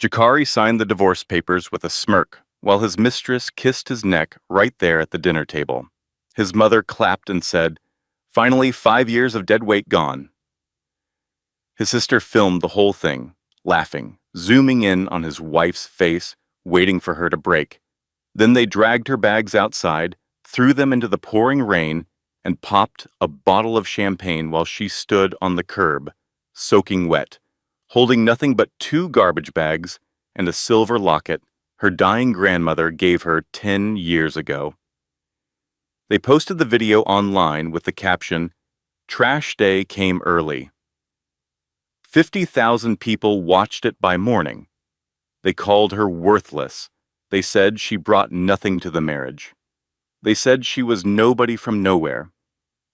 Jakari signed the divorce papers with a smirk, while his mistress kissed his neck right there at the dinner table. His mother clapped and said, "Finally, 5 years of dead weight gone." His sister filmed the whole thing, laughing, zooming in on his wife's face, waiting for her to break. Then they dragged her bags outside, threw them into the pouring rain, and popped a bottle of champagne while she stood on the curb, soaking wet, holding nothing but 2 garbage bags and a silver locket her dying grandmother gave her 10 years ago. They posted the video online with the caption, "Trash Day came early." 50,000 people watched it by morning. They called her worthless. They said she brought nothing to the marriage. They said she was nobody from nowhere.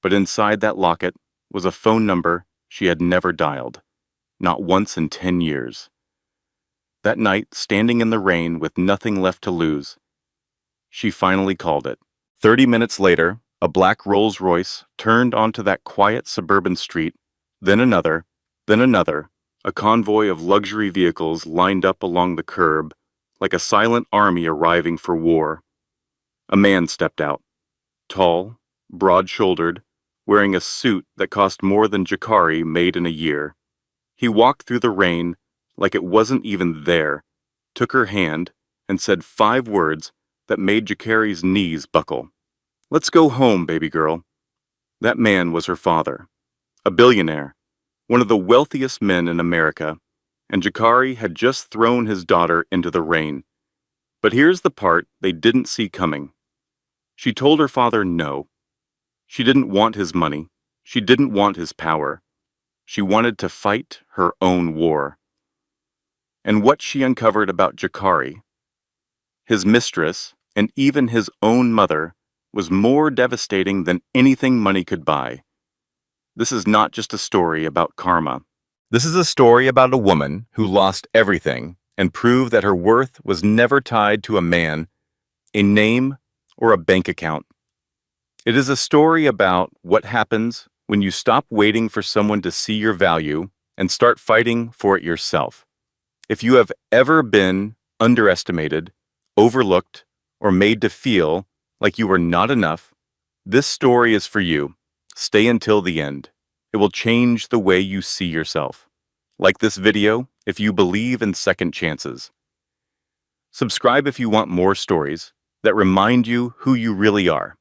But inside that locket was a phone number she had never dialed, not once in 10 years. That night, standing in the rain with nothing left to lose, she finally called it. 30 minutes later, a black Rolls-Royce turned onto that quiet suburban street, then another, a convoy of luxury vehicles lined up along the curb, like a silent army arriving for war. A man stepped out, tall, broad-shouldered, wearing a suit that cost more than Jakari made in a year. He walked through the rain like it wasn't even there, took her hand, and said 5 words that made Jakari's knees buckle. "Let's go home, baby girl." That man was her father, a billionaire, one of the wealthiest men in America, and Jakari had just thrown his daughter into the rain. But here's the part they didn't see coming. She told her father no. She didn't want his money. She didn't want his power. She wanted to fight her own war. And what she uncovered about Jakari, his mistress, and even his own mother, was more devastating than anything money could buy. This is not just a story about karma. This is a story about a woman who lost everything and proved that her worth was never tied to a man, a name, or a bank account. It is a story about what happens when you stop waiting for someone to see your value and start fighting for it yourself. If you have ever been underestimated, overlooked, or made to feel like you were not enough, this story is for you. Stay until the end. It will change the way you see yourself. Like this video if you believe in second chances. Subscribe if you want more stories that remind you who you really are.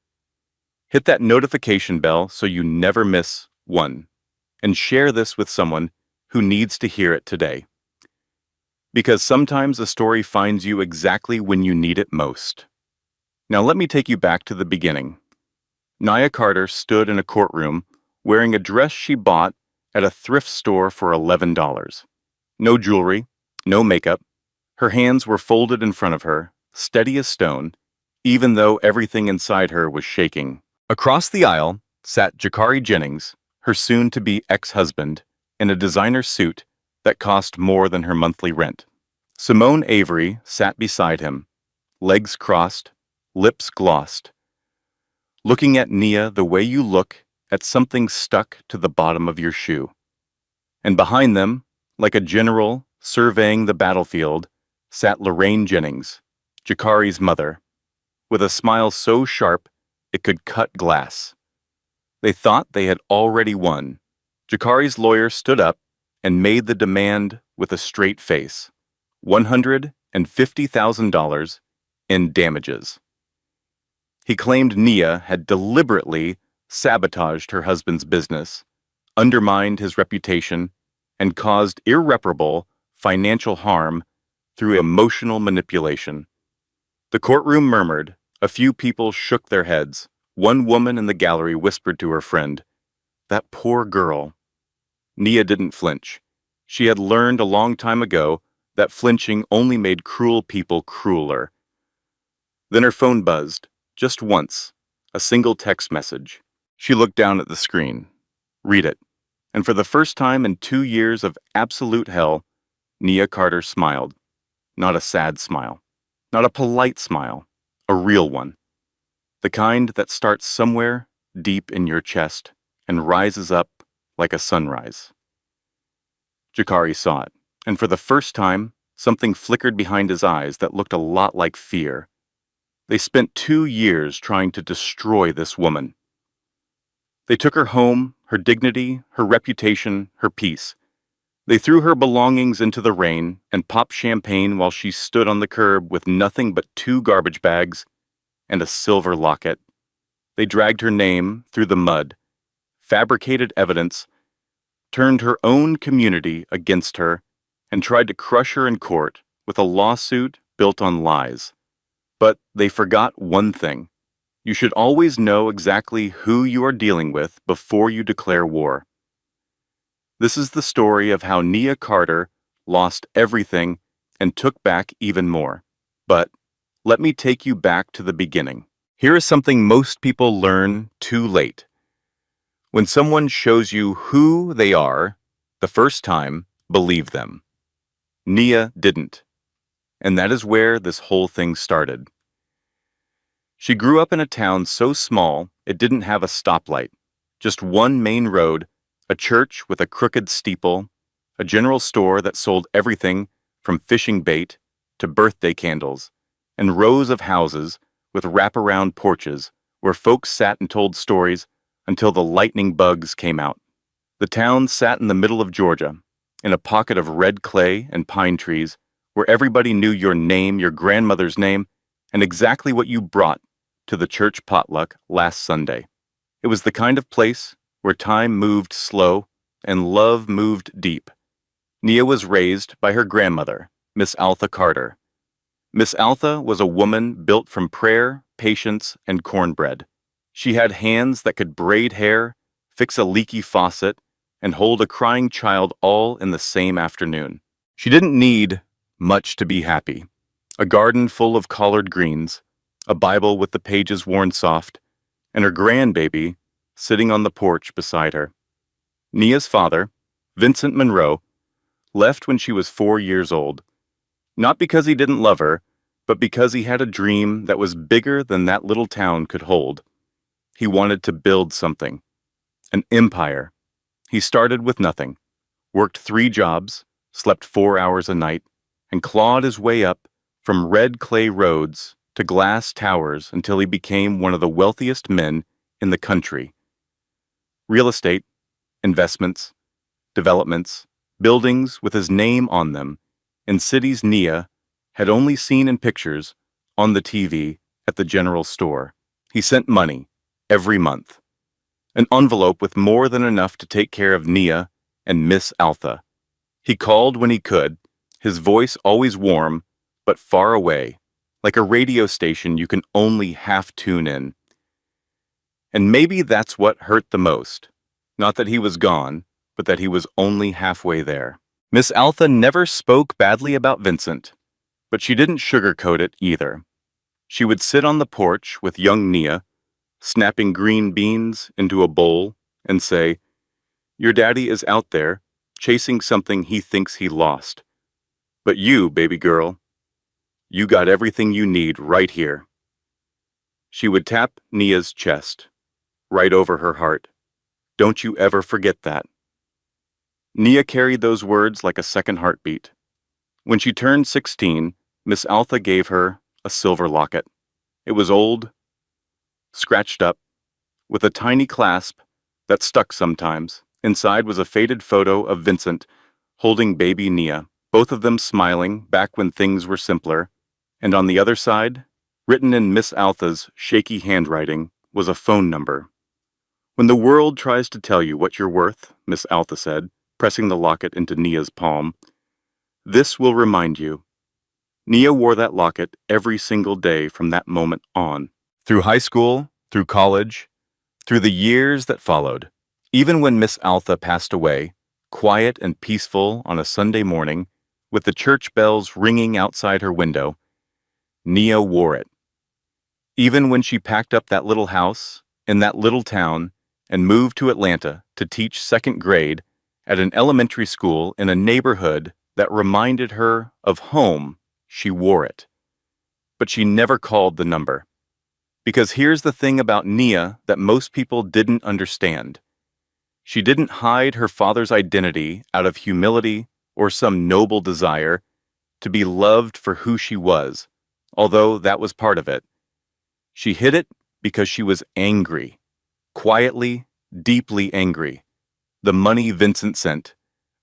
Hit that notification bell so you never miss one. And share this with someone who needs to hear it today. Because sometimes a story finds you exactly when you need it most. Now let me take you back to the beginning. Nia Carter stood in a courtroom wearing a dress she bought at a thrift store for $11. No jewelry, no makeup. Her hands were folded in front of her, steady as stone, even though everything inside her was shaking. Across the aisle sat Jakari Jennings, her soon-to-be ex-husband, in a designer suit that cost more than her monthly rent. Simone Avery sat beside him, legs crossed, lips glossed, looking at Nia the way you look at something stuck to the bottom of your shoe. And behind them, like a general surveying the battlefield, sat Lorraine Jennings, Jakari's mother, with a smile so sharp it could cut glass. They thought they had already won. Jakari's lawyer stood up and made the demand with a straight face: $150,000 in damages. He claimed Nia had deliberately sabotaged her husband's business, undermined his reputation, and caused irreparable financial harm through emotional manipulation. The courtroom murmured. A few people shook their heads. One woman in the gallery whispered to her friend, "That poor girl." Nia didn't flinch. She had learned a long time ago that flinching only made cruel people crueler. Then her phone buzzed, just once, a single text message. She looked down at the screen. Read it. And for the first time in 2 years of absolute hell, Nia Carter smiled. Not a sad smile. Not a polite smile. A real one. The kind that starts somewhere deep in your chest and rises up like a sunrise. Jakari saw it, and for the first time, Something flickered behind his eyes that looked a lot like fear. They spent 2 years trying to destroy this woman. They took her home, her dignity, her reputation, her peace. They threw her belongings into the rain and popped champagne while she stood on the curb with nothing but 2 garbage bags and a silver locket. They dragged her name through the mud, fabricated evidence, turned her own community against her, and tried to crush her in court with a lawsuit built on lies. But they forgot one thing. You should always know exactly who you are dealing with before you declare war. This is the story of how Nia Carter lost everything and took back even more. But let me take you back to the beginning. Here is something most people learn too late. When someone shows you who they are the first time, believe them. Nia didn't. And that is where this whole thing started. She grew up in a town so small it didn't have a stoplight, just one main road, a church with a crooked steeple, a general store that sold everything from fishing bait to birthday candles, and rows of houses with wraparound porches where folks sat and told stories until the lightning bugs came out. The town sat in the middle of Georgia, in a pocket of red clay and pine trees, where everybody knew your name, your grandmother's name, and exactly what you brought to the church potluck last Sunday. It was the kind of place where time moved slow and love moved deep. Nia was raised by her grandmother, Miss Altha Carter. Miss Altha was a woman built from prayer, patience, and cornbread. She had hands that could braid hair, fix a leaky faucet, and hold a crying child all in the same afternoon. She didn't need much to be happy. A garden full of collard greens, a Bible with the pages worn soft, and her grandbaby sitting on the porch beside her. Nia's father, Vincent Monroe, left when she was 4 years old. Not because he didn't love her, but because he had a dream that was bigger than that little town could hold. He wanted to build something, an empire. He started with nothing, worked 3 jobs, slept 4 hours a night, and clawed his way up from red clay roads to glass towers until he became one of the wealthiest men in the country. Real estate, investments, developments, buildings with his name on them, in cities Nia had only seen in pictures, on the TV, at the general store. He sent money every month. An envelope with more than enough to take care of Nia and Miss Altha. He called when he could, his voice always warm, but far away, like a radio station you can only half tune in. And maybe that's what hurt the most. Not that he was gone, but that he was only halfway there. Miss Altha never spoke badly about Vincent, but she didn't sugarcoat it either. She would sit on the porch with young Nia, snapping green beans into a bowl, and say, "Your daddy is out there, chasing something he thinks he lost. But you, baby girl, you got everything you need right here." She would tap Nia's chest, right over her heart. "Don't you ever forget that." Nia carried those words like a second heartbeat. When she turned 16, Miss Altha gave her a silver locket. It was old, scratched up, with a tiny clasp that stuck sometimes. Inside was a faded photo of Vincent holding baby Nia, both of them smiling back when things were simpler. And on the other side, written in Miss Altha's shaky handwriting, was a phone number. "When the world tries to tell you what you're worth," Miss Altha said, pressing the locket into Nia's palm, "this will remind you." Nia wore that locket every single day from that moment on. Through high school, through college, through the years that followed. Even when Miss Altha passed away, quiet and peaceful on a Sunday morning, with the church bells ringing outside her window, Nia wore it. Even when she packed up that little house in that little town and moved to Atlanta to teach second grade at an elementary school in a neighborhood that reminded her of home, she wore it. But she never called the number. Because here's the thing about Nia that most people didn't understand. She didn't hide her father's identity out of humility or some noble desire to be loved for who she was, although that was part of it. She hid it because she was angry, quietly, deeply angry. The money Vincent sent,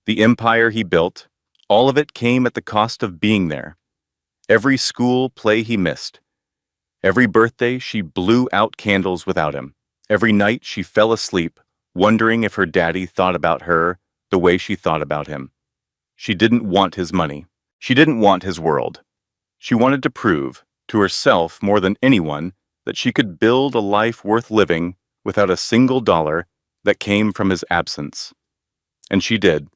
the empire he built, all of it came at the cost of being there. Every school play he missed. Every birthday she blew out candles without him. Every night she fell asleep, wondering if her daddy thought about her the way she thought about him. She didn't want his money. She didn't want his world. She wanted to prove, to herself more than anyone, that she could build a life worth living without a single dollar that came from his absence. And she did.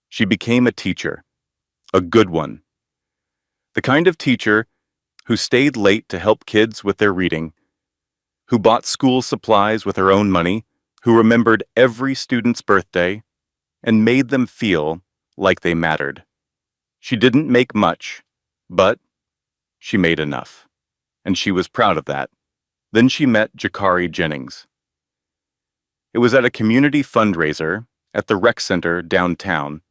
She became a teacher. A good one. The kind of teacher who stayed late to help kids with their reading, who bought school supplies with her own money, who remembered every student's birthday, and made them feel like they mattered. She didn't make much, but she made enough, and she was proud of that. Then she met Jakari Jennings. It was at a community fundraiser at the rec center downtown.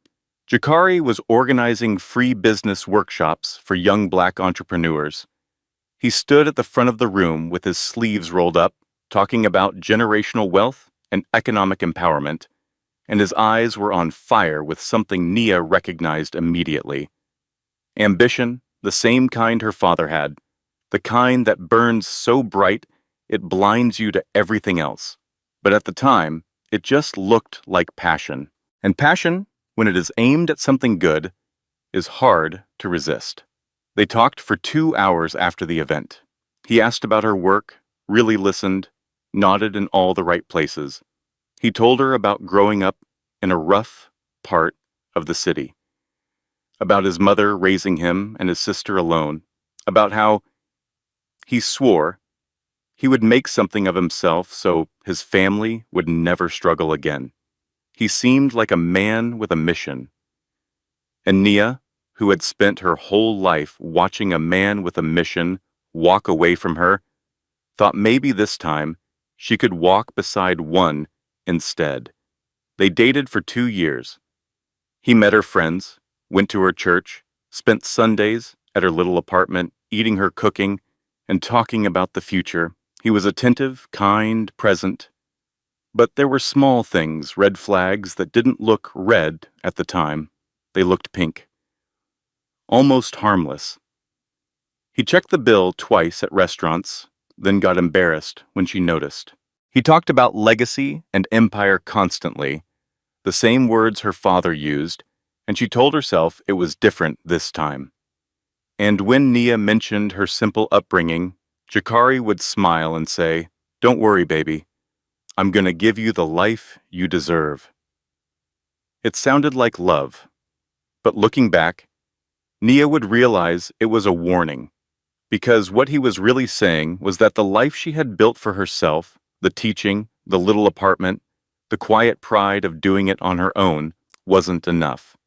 Jakari was organizing free business workshops for young Black entrepreneurs. He stood at the front of the room with his sleeves rolled up, talking about generational wealth and economic empowerment, and his eyes were on fire with something Nia recognized immediately. Ambition, the same kind her father had, the kind that burns so bright it blinds you to everything else. But at the time, it just looked like passion. And passion, when it is aimed at something good, is hard to resist. They talked for 2 hours after the event. He asked about her work, really listened, nodded in all the right places. He told her about growing up in a rough part of the city, about his mother raising him and his sister alone, about how he swore he would make something of himself so his family would never struggle again. He seemed like a man with a mission. And Nia, who had spent her whole life watching a man with a mission walk away from her, thought maybe this time she could walk beside one instead. They dated for 2 years. He met her friends, went to her church, spent Sundays at her little apartment eating her cooking and talking about the future. He was attentive, kind, present. But there were small things, red flags that didn't look red at the time. They looked pink. Almost harmless. He checked the bill twice at restaurants, then got embarrassed when she noticed. He talked about legacy and empire constantly, the same words her father used, and she told herself it was different this time. And when Nia mentioned her simple upbringing, Jakari would smile and say, "Don't worry, baby. I'm going to give you the life you deserve." It sounded like love, but looking back, Nia would realize it was a warning, because what he was really saying was that the life she had built for herself, the teaching, the little apartment, the quiet pride of doing it on her own, wasn't enough.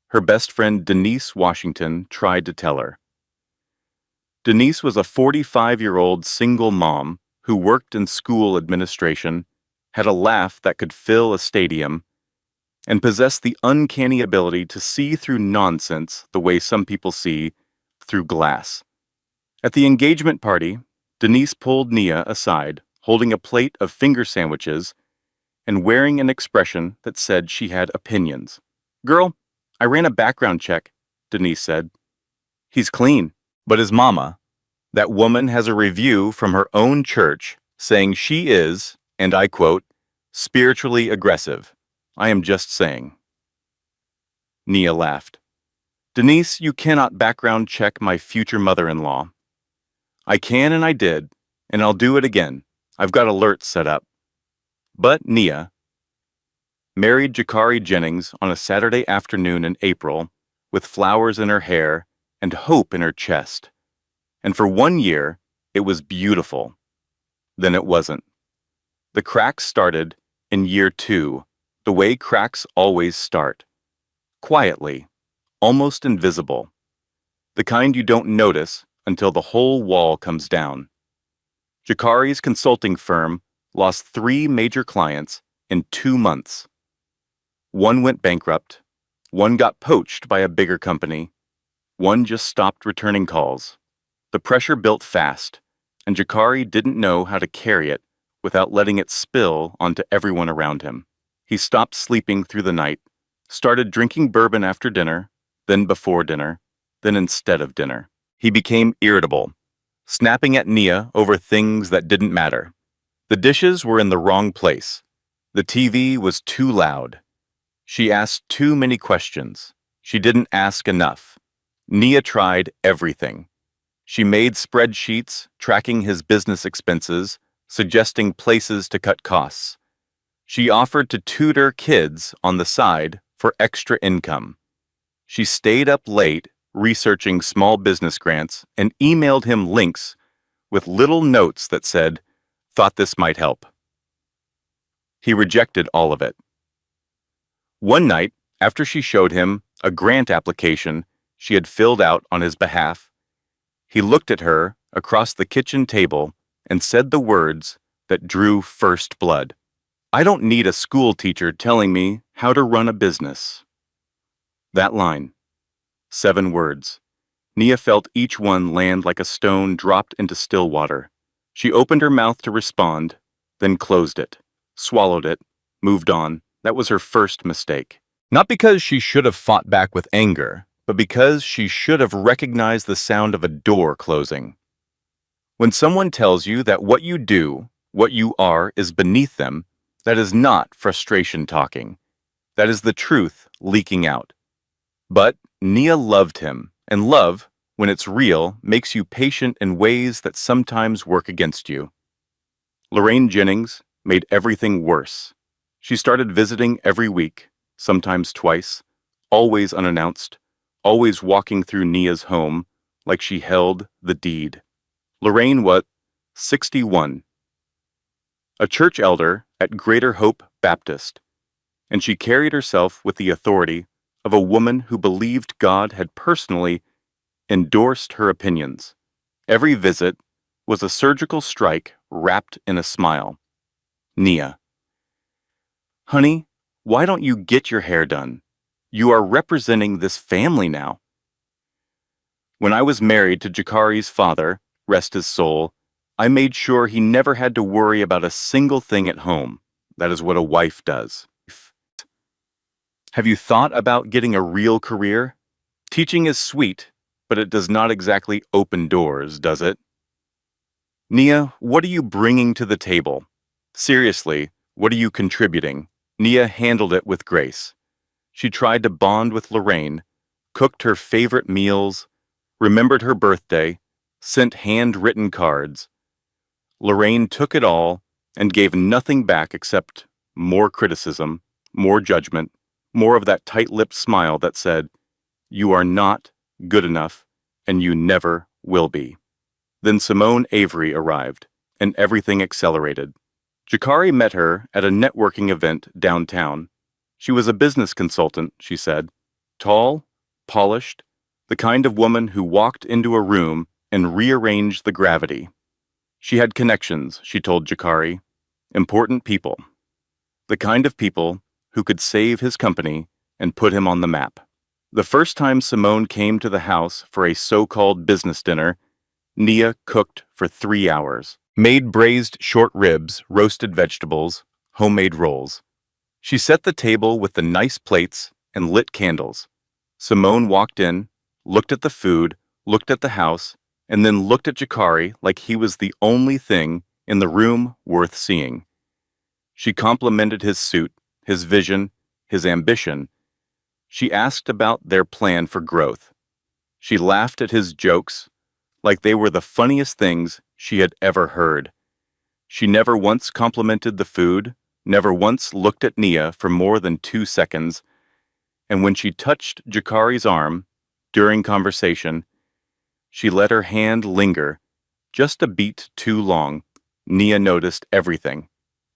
Her best friend Denise Washington tried to tell her. Denise was a 45-year-old single mom who worked in school administration, had a laugh that could fill a stadium, and possessed the uncanny ability to see through nonsense the way some people see through glass. At the engagement party, Denise pulled Nia aside, holding a plate of finger sandwiches and wearing an expression that said she had opinions. "Girl, I ran a background check," Denise said. "He's clean." But his mama, that woman has a review from her own church saying she is, and I quote, "spiritually aggressive. I am just saying." Nia laughed. "Denise, you cannot background check my future mother-in-law." "I can and I did, and I'll do it again. I've got alerts set up." But Nia married Jakari Jennings on a Saturday afternoon in April with flowers in her hair and hope in her chest. And for 1 year, it was beautiful. Then it wasn't. The cracks started in year 2, the way cracks always start. Quietly, almost invisible. The kind you don't notice until the whole wall comes down. Jakari's consulting firm lost 3 major clients in 2 months. One went bankrupt, one got poached by a bigger company, One just stopped returning calls. The pressure built fast, and Jakari didn't know how to carry it without letting it spill onto everyone around him. He stopped sleeping through the night, started drinking bourbon after dinner, then before dinner, then instead of dinner. He became irritable, snapping at Nia over things that didn't matter. The dishes were in the wrong place. The TV was too loud. She asked too many questions. She didn't ask enough. Nia tried everything. She made spreadsheets tracking his business expenses, suggesting places to cut costs. She offered to tutor kids on the side for extra income. She stayed up late researching small business grants and emailed him links with little notes that said, "Thought this might help." He rejected all of it. One night, after she showed him a grant application she had filled out on his behalf, he looked at her across the kitchen table and said the words that drew first blood. "I don't need a school teacher telling me how to run a business." That line. 7 words. Nia felt each one land like a stone dropped into still water. She opened her mouth to respond, then closed it, swallowed it, moved on. That was her first mistake. Not because she should have fought back with anger, but because she should have recognized the sound of a door closing. When someone tells you that what you do, what you are, is beneath them, that is not frustration talking. That is the truth leaking out. But Nia loved him, and love, when it's real, makes you patient in ways that sometimes work against you. Lorraine Jennings made everything worse. She started visiting every week, sometimes twice, always unannounced, always walking through Nia's home like she held the deed. Lorraine was 61, a church elder at Greater Hope Baptist, and she carried herself with the authority of a woman who believed God had personally endorsed her opinions. Every visit was a surgical strike wrapped in a smile. "Nia, honey, why don't you get your hair done? You are representing this family now." When I was married to Jakari's father, rest his soul, I made sure he never had to worry about a single thing at home. That is what a wife does. Have you thought about getting a real career? Teaching is sweet, but it does not exactly open doors, does it? Nia, what are you bringing to the table? Seriously, what are you contributing? Nia handled it with grace. She tried to bond with Lorraine, cooked her favorite meals, remembered her birthday, sent handwritten cards. Lorraine took it all and gave nothing back except more criticism, more judgment, more of that tight-lipped smile that said, "You are not good enough, and you never will be." Then Simone Avery arrived, and everything accelerated. Jakari met her at a networking event downtown. She was a business consultant, she said, tall, polished, the kind of woman who walked into a room and rearranged the gravity. She had connections, she told Jakari, important people, the kind of people who could save his company and put him on the map. The first time Simone came to the house for a so-called business dinner, Nia cooked for 3 hours, made braised short ribs, roasted vegetables, homemade rolls. She set the table with the nice plates and lit candles. Simone walked in, looked at the food, looked at the house, and then looked at Jakari like he was the only thing in the room worth seeing. She complimented his suit, his vision, his ambition. She asked about their plan for growth. She laughed at his jokes like they were the funniest things she had ever heard. She never once complimented the food, never once looked at Nia for more than 2 seconds, and when she touched Jakari's arm during conversation, she let her hand linger just a beat too long. Nia noticed everything.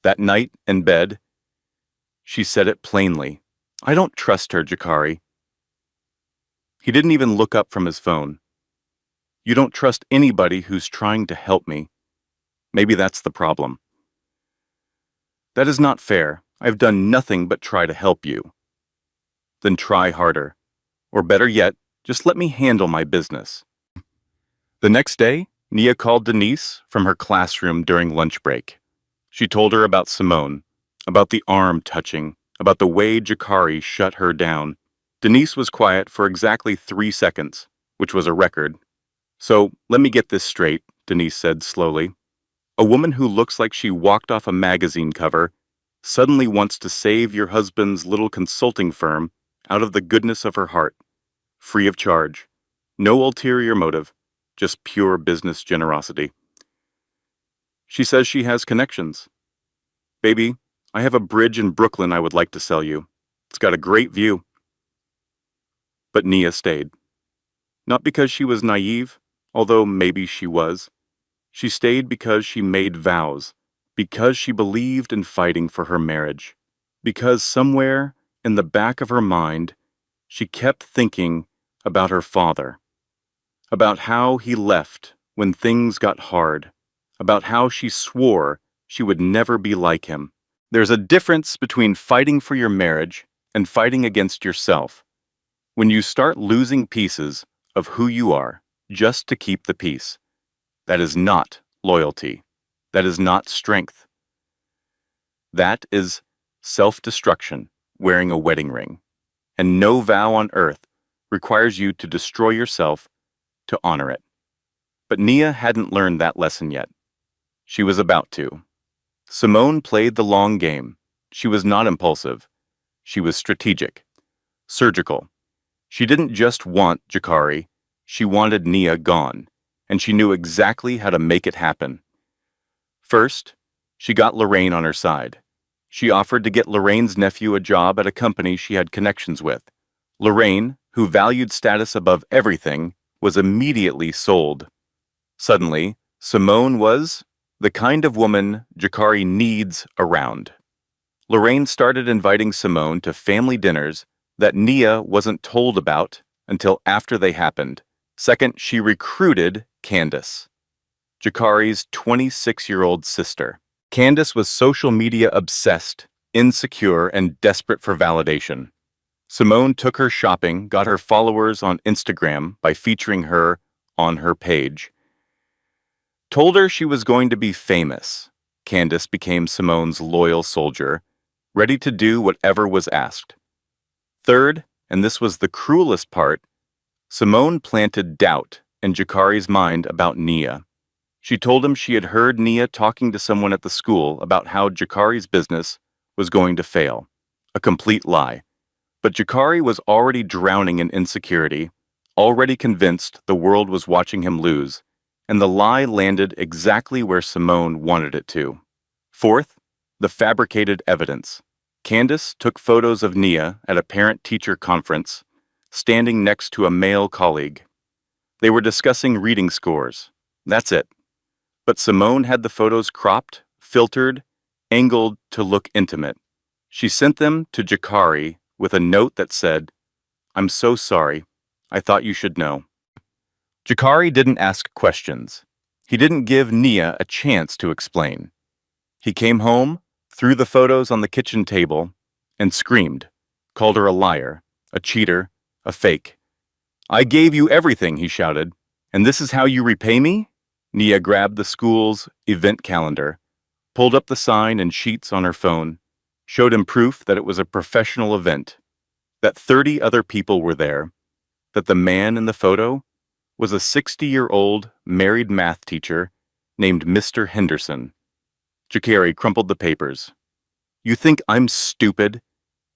That night in bed, she said it plainly. "I don't trust her, Jakari." He didn't even look up from his phone. "You don't trust anybody who's trying to help me. Maybe that's the problem." "That is not fair. I've done nothing but try to help you." "Then try harder. Or better yet, Just let me handle my business. The next day, Nia called Denise from her classroom during lunch break. She told her about Simone, about the arm touching, about the way Jakari shut her down. Denise was quiet for exactly 3 seconds, which was a record. So, let me get this straight, Denise said slowly. A woman who looks like she walked off a magazine cover suddenly wants to save your husband's little consulting firm out of the goodness of her heart, free of charge. No ulterior motive, just pure business generosity. She says she has connections. Baby, I have a bridge in Brooklyn I would like to sell you. It's got a great view. But Nia stayed. Not because she was naive, although maybe she was. She stayed because she made vows, because she believed in fighting for her marriage, because somewhere in the back of her mind, she kept thinking about her father, about how he left when things got hard, about how she swore she would never be like him. There's a difference between fighting for your marriage and fighting against yourself. When you start losing pieces of who you are just to keep the peace, that is not loyalty. That is not strength. That is self-destruction, wearing a wedding ring. And no vow on earth requires you to destroy yourself to honor it. But Nia hadn't learned that lesson yet. She was about to. Simone played the long game. She was not impulsive. She was strategic, surgical. She didn't just want Jakari. She wanted Nia gone, and she knew exactly how to make it happen. First, she got Lorraine on her side. She offered to get Lorraine's nephew a job at a company she had connections with. Lorraine, who valued status above everything, was immediately sold. Suddenly, Simone was the kind of woman Jakari needs around. Lorraine started inviting Simone to family dinners that Nia wasn't told about until after they happened. Second, she recruited Candace, Jakari's 26-year-old sister. Candace was social media obsessed, insecure, and desperate for validation. Simone took her shopping, got her followers on Instagram by featuring her on her page. Told her she was going to be famous. Candace became Simone's loyal soldier, ready to do whatever was asked. Third, and this was the cruelest part, Simone planted doubt in Jakari's mind about Nia. She told him she had heard Nia talking to someone at the school about how Jakari's business was going to fail. A complete lie. But Jakari was already drowning in insecurity, already convinced the world was watching him lose, and the lie landed exactly where Simone wanted it to. Fourth, the fabricated evidence. Candace took photos of Nia at a parent-teacher conference, standing next to a male colleague. They were discussing reading scores. That's it. But Simone had the photos cropped, filtered, angled to look intimate. She sent them to Jakari with a note that said, "I'm so sorry. I thought you should know." Jakari didn't ask questions. He didn't give Nia a chance to explain. He came home, threw the photos on the kitchen table, and screamed, called her a liar, a cheater, a fake. "I gave you everything," he shouted, "and this is how you repay me?" Nia grabbed the school's event calendar, pulled up the sign and sheets on her phone, showed him proof that it was a professional event, that 30 other people were there, that the man in the photo was a 60-year-old married math teacher named Mr. Henderson. Jakari crumpled the papers. "You think I'm stupid?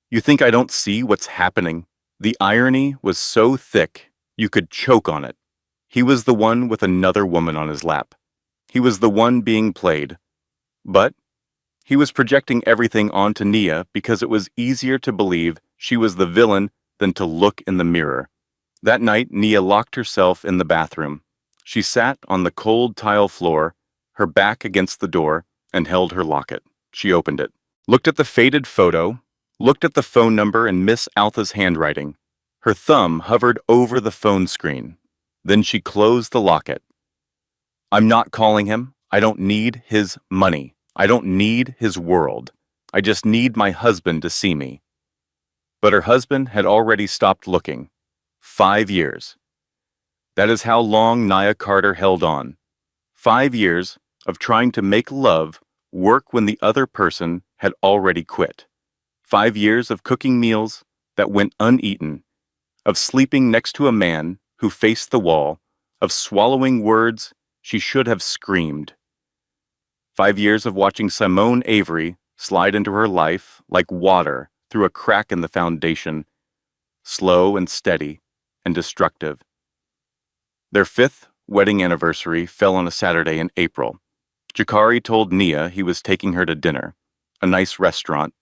You think I don't see what's happening?" The irony was so thick, you could choke on it. He was the one with another woman on his lap. He was the one being played. But he was projecting everything onto Nia because it was easier to believe she was the villain than to look in the mirror. That night, Nia locked herself in the bathroom. She sat on the cold tile floor, her back against the door, and held her locket. She opened it, looked at the faded photo, looked at the phone number in Miss Altha's handwriting. Her thumb hovered over the phone screen. Then she closed the locket. "I'm not calling him. I don't need his money. I don't need his world. I just need my husband to see me." But her husband had already stopped looking. 5 years. That is how long Nia Carter held on. 5 years of trying to make love work when the other person had already quit. 5 years of cooking meals that went uneaten, of sleeping next to a man who faced the wall, of swallowing words she should have screamed. 5 years of watching Simone Avery slide into her life like water through a crack in the foundation, slow and steady and destructive. Their 5th wedding anniversary fell on a Saturday in April. Jakari told Nia he was taking her to dinner, a nice restaurant,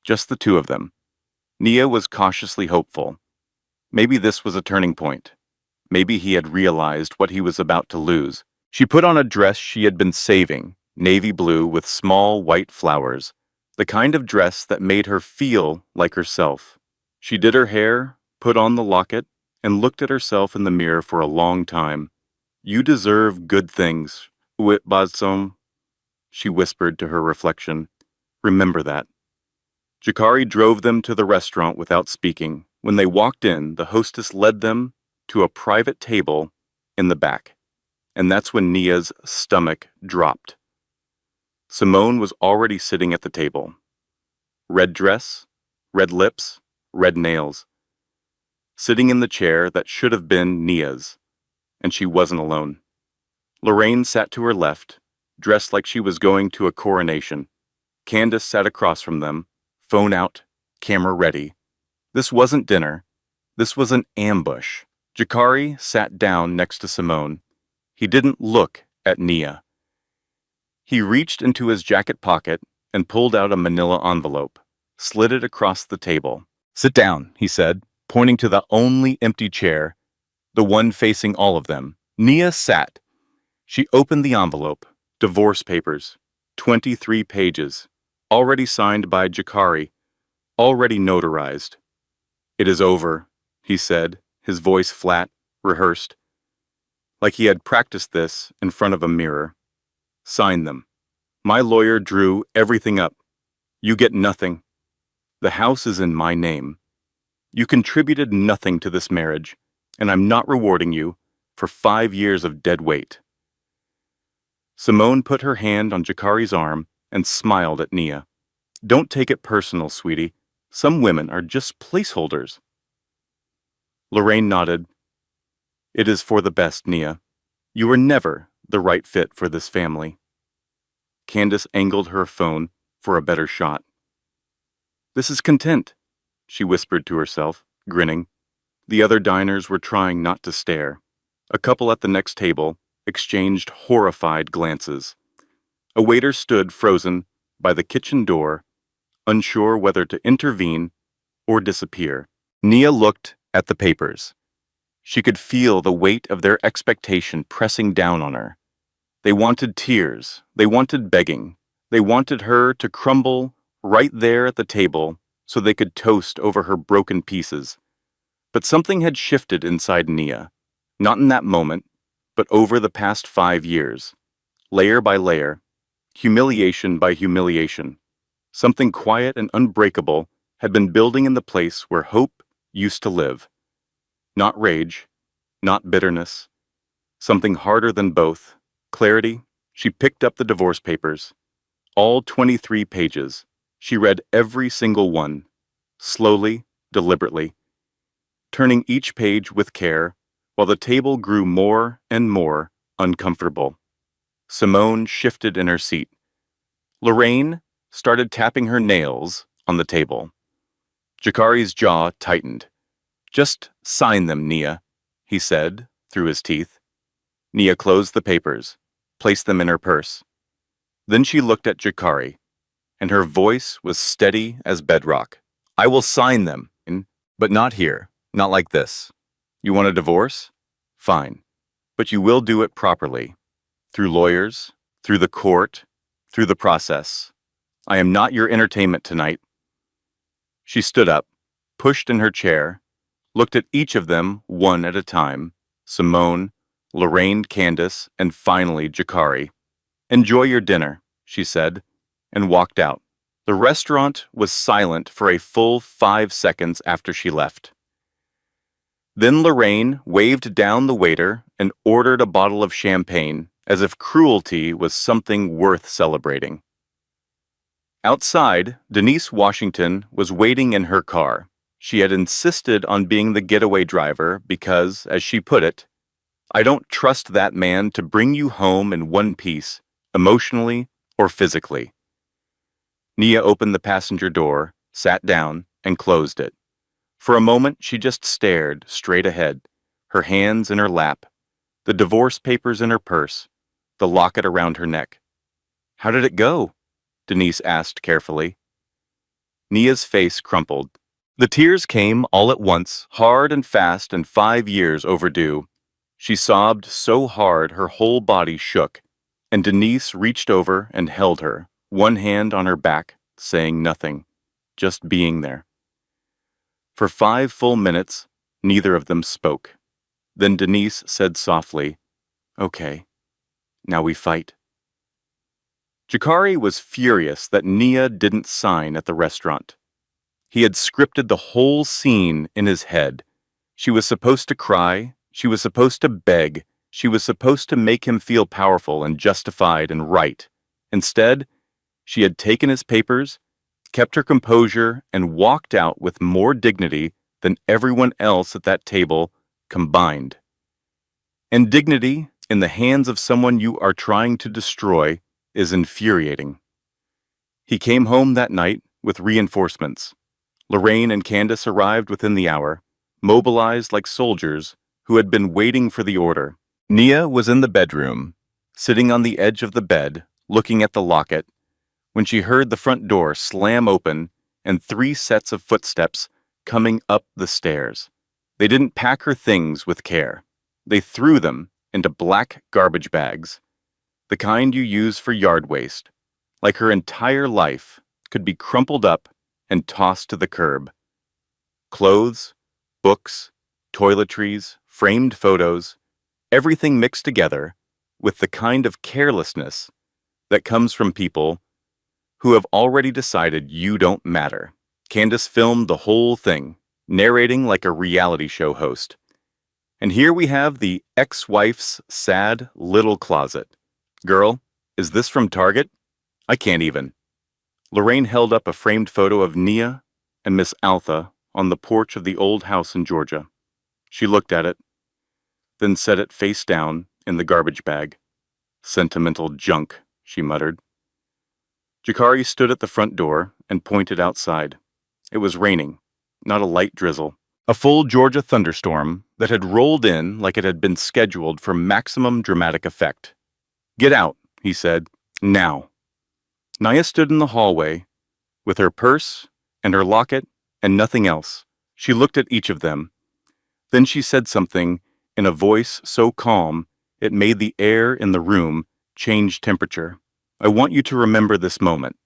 just the two of them. Nia was cautiously hopeful. Maybe this was a turning point. Maybe he had realized what he was about to lose. She put on a dress she had been saving, navy blue with small white flowers, the kind of dress that made her feel like herself. She did her hair, put on the locket, and looked at herself in the mirror for a long time. "You deserve good things, Uitbazom," she whispered to her reflection. "Remember that." Jakari drove them to the restaurant without speaking. When they walked in, the hostess led them to a private table in the back. And that's when Nia's stomach dropped. Simone was already sitting at the table. Red dress, red lips, red nails. Sitting in the chair that should have been Nia's. And she wasn't alone. Lorraine sat to her left, dressed like she was going to a coronation. Candace sat across from them, phone out, camera ready. This wasn't dinner. This was an ambush. Jakari sat down next to Simone. He didn't look at Nia. He reached into his jacket pocket and pulled out a manila envelope, slid it across the table. "Sit down," he said, pointing to the only empty chair, the one facing all of them. Nia sat. She opened the envelope. Divorce papers. 23 pages. Already signed by Jakari. Already notarized. "It is over," he said, his voice flat, rehearsed. Like he had practiced this in front of a mirror. "Sign them. My lawyer drew everything up. You get nothing. The house is in my name. You contributed nothing to this marriage, and I'm not rewarding you for 5 years of dead weight." Simone put her hand on Jakari's arm and smiled at Nia. "Don't take it personal, sweetie. Some women are just placeholders." Lorraine nodded. "It is for the best, Nia. You were never the right fit for this family." Candace angled her phone for a better shot. "This is content," she whispered to herself, grinning. The other diners were trying not to stare. A couple at the next table exchanged horrified glances. A waiter stood frozen by the kitchen door, unsure whether to intervene or disappear. Nia looked at the papers. She could feel the weight of their expectation pressing down on her. They wanted tears. They wanted begging. They wanted her to crumble right there at the table so they could toast over her broken pieces. But something had shifted inside Nia. Not in that moment, but over the past 5 years. Layer by layer, humiliation by humiliation. Something quiet and unbreakable had been building in the place where hope used to live. Not rage, not bitterness. Something harder than both. Clarity. She picked up the divorce papers. All 23 pages. She read every single one. Slowly, deliberately. Turning each page with care, while the table grew more and more uncomfortable. Simone shifted in her seat. Lorraine started tapping her nails on the table. Jakari's jaw tightened. "Just sign them, Nia," he said through his teeth. Nia closed the papers, placed them in her purse. Then she looked at Jakari, and her voice was steady as bedrock. "I will sign them, but not here, not like this. You want a divorce? Fine. But you will do it properly. Through lawyers, through the court, through the process. I am not your entertainment tonight." She stood up, pushed in her chair, looked at each of them one at a time, Simone, Lorraine, Candace, and finally Jakari. "Enjoy your dinner," she said, and walked out. The restaurant was silent for a full 5 seconds after she left. Then Lorraine waved down the waiter and ordered a bottle of champagne, as if cruelty was something worth celebrating. Outside, Denise Washington was waiting in her car. She had insisted on being the getaway driver because, as she put it, "I don't trust that man to bring you home in one piece, emotionally or physically." Nia opened the passenger door, sat down, and closed it. For a moment, she just stared straight ahead, her hands in her lap, the divorce papers in her purse, the locket around her neck. "How did it go?" Denise asked carefully. Nia's face crumpled. The tears came all at once, hard and fast and 5 years overdue. She sobbed so hard her whole body shook, and Denise reached over and held her, one hand on her back, saying nothing, just being there. For 5 full minutes, neither of them spoke. Then Denise said softly, "Okay, now we fight." Jakari was furious that Nia didn't sign at the restaurant. He had scripted the whole scene in his head. She was supposed to cry, she was supposed to beg, she was supposed to make him feel powerful and justified and right. Instead, she had taken his papers, kept her composure, and walked out with more dignity than everyone else at that table combined. And dignity, in the hands of someone you are trying to destroy, is infuriating. He came home that night with reinforcements. Lorraine and Candace arrived within the hour, mobilized like soldiers who had been waiting for the order. Nia was in the bedroom, sitting on the edge of the bed, looking at the locket, when she heard the front door slam open and 3 sets of footsteps coming up the stairs. They didn't pack her things with care. They threw them into black garbage bags, the kind you use for yard waste, like her entire life could be crumpled up and tossed to the curb. Clothes, books, toiletries, framed photos, everything mixed together with the kind of carelessness that comes from people who have already decided you don't matter. Candace filmed the whole thing, narrating like a reality show host. And here we have the ex-wife's sad little closet. "Girl, is this from Target? I can't even." Lorraine held up a framed photo of Nia and Miss Altha on the porch of the old house in Georgia. She looked at it, then set it face down in the garbage bag. "Sentimental junk," she muttered. Jakari stood at the front door and pointed outside. It was raining, not a light drizzle. A full Georgia thunderstorm that had rolled in like it had been scheduled for maximum dramatic effect. "Get out," he said. "Now." Nia stood in the hallway with her purse and her locket and nothing else. She looked at each of them. Then she said something in a voice so calm it made the air in the room change temperature. "I want you to remember this moment,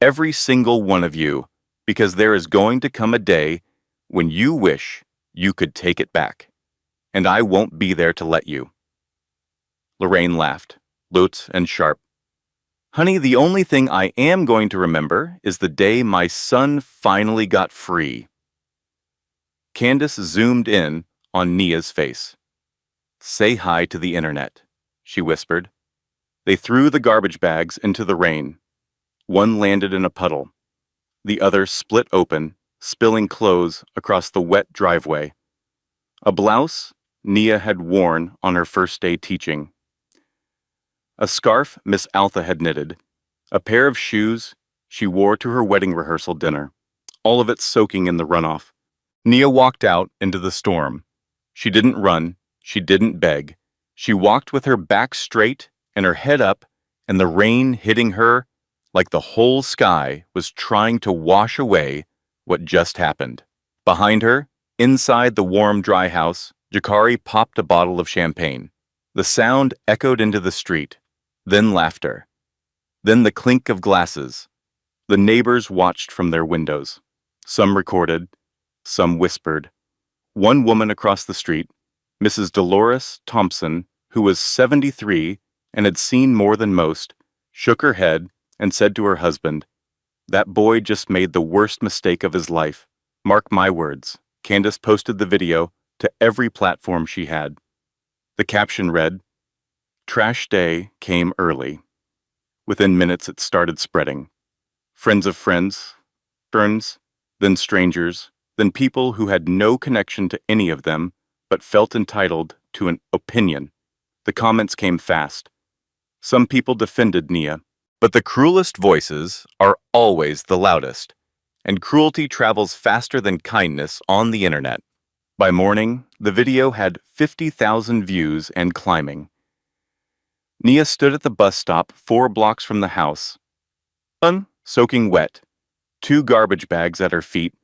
every single one of you, because there is going to come a day when you wish you could take it back, and I won't be there to let you." Lorraine laughed, loud and sharp. "Honey, the only thing I am going to remember is the day my son finally got free." Candace zoomed in on Nia's face. "Say hi to the internet," she whispered. They threw the garbage bags into the rain. One landed in a puddle. The other split open, spilling clothes across the wet driveway. A blouse Nia had worn on her first day teaching. A scarf Miss Altha had knitted. A pair of shoes she wore to her wedding rehearsal dinner, all of it soaking in the runoff. Nia walked out into the storm. She didn't run. She didn't beg. She walked with her back straight and her head up, and the rain hitting her like the whole sky was trying to wash away what just happened. Behind her, inside the warm, dry house, Jakari popped a bottle of champagne. The sound echoed into the street, then laughter, then the clink of glasses. The neighbors watched from their windows. Some recorded, some whispered. One woman across the street, Mrs. Dolores Thompson, who was 73 and had seen more than most, shook her head and said to her husband, "That boy just made the worst mistake of his life. Mark my words." Candace posted the video to every platform she had. The caption read, "Trash day came early." Within minutes it started spreading. Friends of friends, then strangers, then people who had no connection to any of them, but felt entitled to an opinion. The comments came fast. Some people defended Nia, but the cruelest voices are always the loudest, and cruelty travels faster than kindness on the internet. By morning, the video had 50,000 views and climbing. Nia stood at the bus stop 4 blocks from the house, soaking wet, 2 garbage bags at her feet,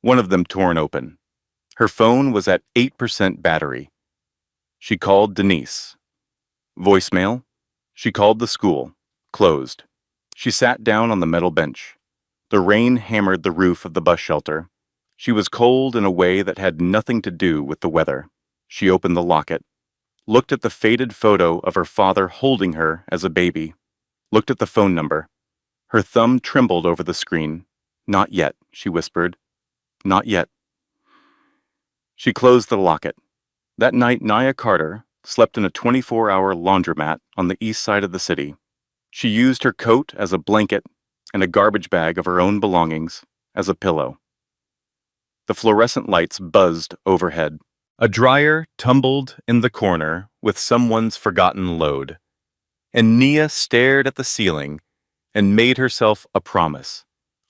one of them torn open. Her phone was at 8% battery. She called Denise. Voicemail. She called the school. Closed. She sat down on the metal bench. The rain hammered the roof of the bus shelter. She was cold in a way that had nothing to do with the weather. She opened the locket, looked at the faded photo of her father holding her as a baby, looked at the phone number. Her thumb trembled over the screen. "Not yet," she whispered. "Not yet." She closed the locket. That night, Nia Carter slept in a 24-hour laundromat on the east side of the city. She used her coat as a blanket and a garbage bag of her own belongings as a pillow. The fluorescent lights buzzed overhead. A dryer tumbled in the corner with someone's forgotten load. And Nia stared at the ceiling and made herself a promise.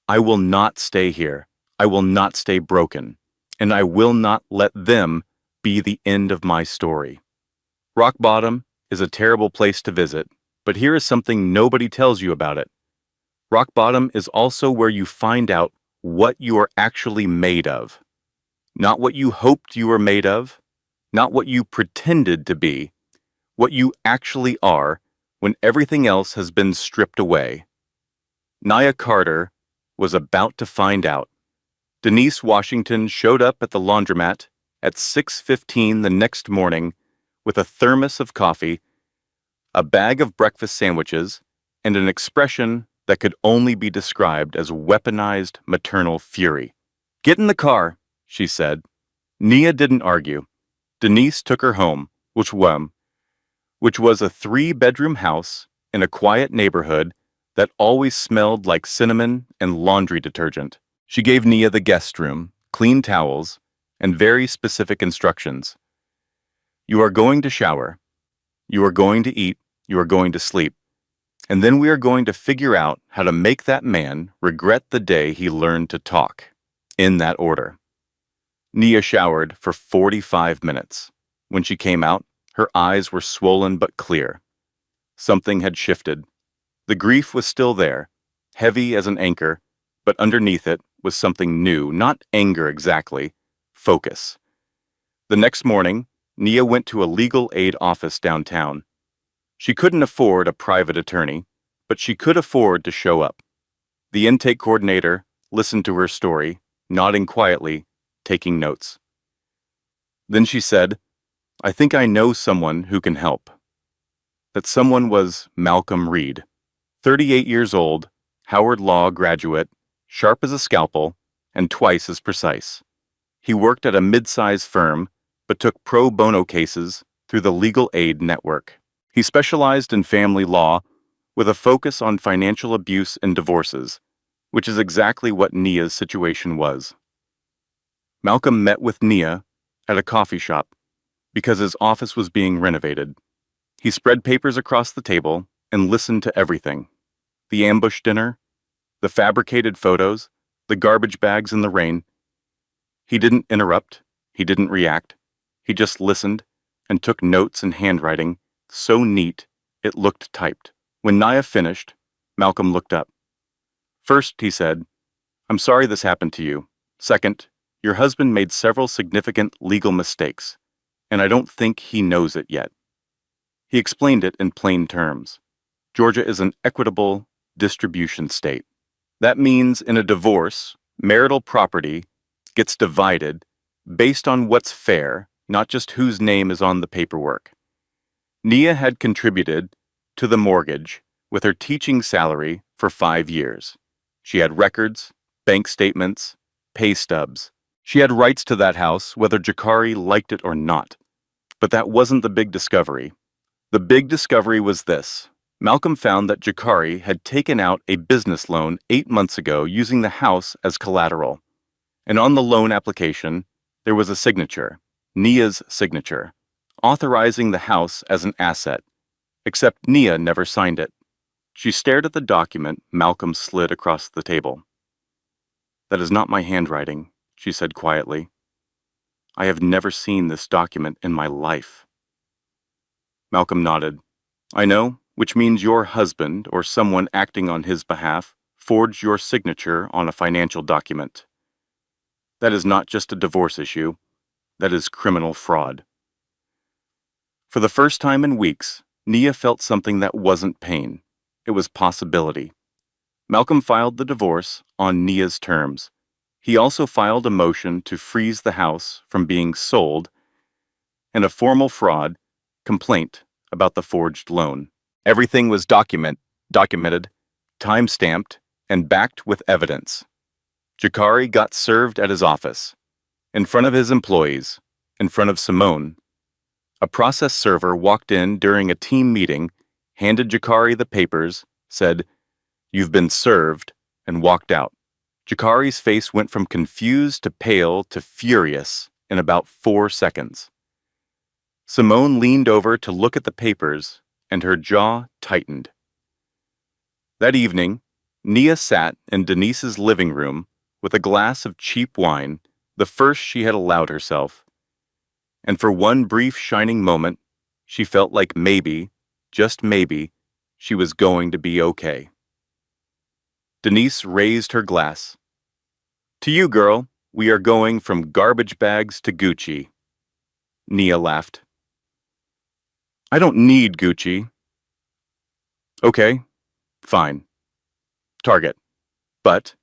"I will not stay here. I will not stay broken. And I will not let them be the end of my story." Rock bottom is a terrible place to visit, but here is something nobody tells you about it. Rock bottom is also where you find out what you are actually made of. Not what you hoped you were made of, not what you pretended to be, what you actually are when everything else has been stripped away. Nia Carter was about to find out. Denise Washington showed up at the laundromat at 6:15 the next morning with a thermos of coffee, a bag of breakfast sandwiches, and an expression that could only be described as weaponized maternal fury. "Get in the car," she said. Nia didn't argue. Denise took her home, which was a 3-bedroom house in a quiet neighborhood that always smelled like cinnamon and laundry detergent. She gave Nia the guest room, clean towels, and very specific instructions. "You are going to shower. You are going to eat. You are going to sleep. And then we are going to figure out how to make that man regret the day he learned to talk." In that order. Nia showered for 45 minutes. When she came out, her eyes were swollen but clear. Something had shifted. The grief was still there, heavy as an anchor, but underneath it was something new, not anger exactly, focus. The next morning, Nia went to a legal aid office downtown. She couldn't afford a private attorney, but she could afford to show up. The intake coordinator listened to her story, nodding quietly, taking notes. Then she said, "I think I know someone who can help." That someone was Malcolm Reed, 38 years old, Howard Law graduate, sharp as a scalpel, and twice as precise. He worked at a mid-size firm, but took pro bono cases through the legal aid network. He specialized in family law with a focus on financial abuse and divorces, which is exactly what Nia's situation was. Malcolm met with Nia at a coffee shop because his office was being renovated. He spread papers across the table and listened to everything. The ambush dinner, the fabricated photos, the garbage bags in the rain. He didn't interrupt. He didn't react. He just listened and took notes in handwriting so neat it looked typed. When Nia finished, Malcolm looked up. "First," he said, "I'm sorry this happened to you. Second, your husband made several significant legal mistakes, and I don't think he knows it yet." He explained it in plain terms. Georgia is an equitable distribution state. That means in a divorce, marital property gets divided based on what's fair, not just whose name is on the paperwork. Nia had contributed to the mortgage with her teaching salary for 5 years. She had records, bank statements, pay stubs. She had rights to that house, whether Jakari liked it or not. But that wasn't the big discovery. The big discovery was this. Malcolm found that Jakari had taken out a business loan 8 months ago using the house as collateral. And on the loan application, there was a signature, Nia's signature, authorizing the house as an asset, except Nia never signed it. She stared at the document Malcolm slid across the table. "That is not my handwriting," she said quietly. "I have never seen this document in my life." Malcolm nodded. "I know, which means your husband or someone acting on his behalf forged your signature on a financial document. That is not just a divorce issue. That is criminal fraud." For the first time in weeks, Nia felt something that wasn't pain. It was possibility. Malcolm filed the divorce on Nia's terms. He also filed a motion to freeze the house from being sold and a formal fraud complaint about the forged loan. Everything was documented, time-stamped, and backed with evidence. Jakari got served at his office, in front of his employees, in front of Simone. A process server walked in during a team meeting, handed Jakari the papers, said, "You've been served," and walked out. Jakari's face went from confused to pale to furious in about 4 seconds. Simone leaned over to look at the papers, and her jaw tightened. That evening, Nia sat in Denise's living room with a glass of cheap wine, the first she had allowed herself. And for one brief shining moment, she felt like maybe, just maybe, she was going to be okay. Denise raised her glass. "To you, girl, we are going from garbage bags to Gucci." Nia laughed. "I don't need Gucci." "Okay, fine. Target. But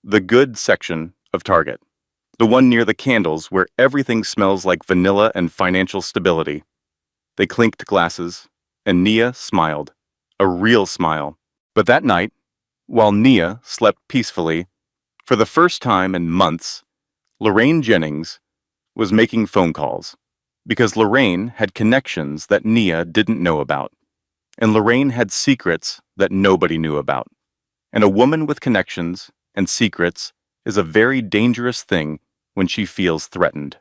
the good section of Target. The one near the candles where everything smells like vanilla and financial stability." They clinked glasses, and Nia smiled. A real smile. But that night, while Nia slept peacefully, for the first time in months, Lorraine Jennings was making phone calls, because Lorraine had connections that Nia didn't know about, and Lorraine had secrets that nobody knew about. And a woman with connections and secrets is a very dangerous thing when she feels threatened.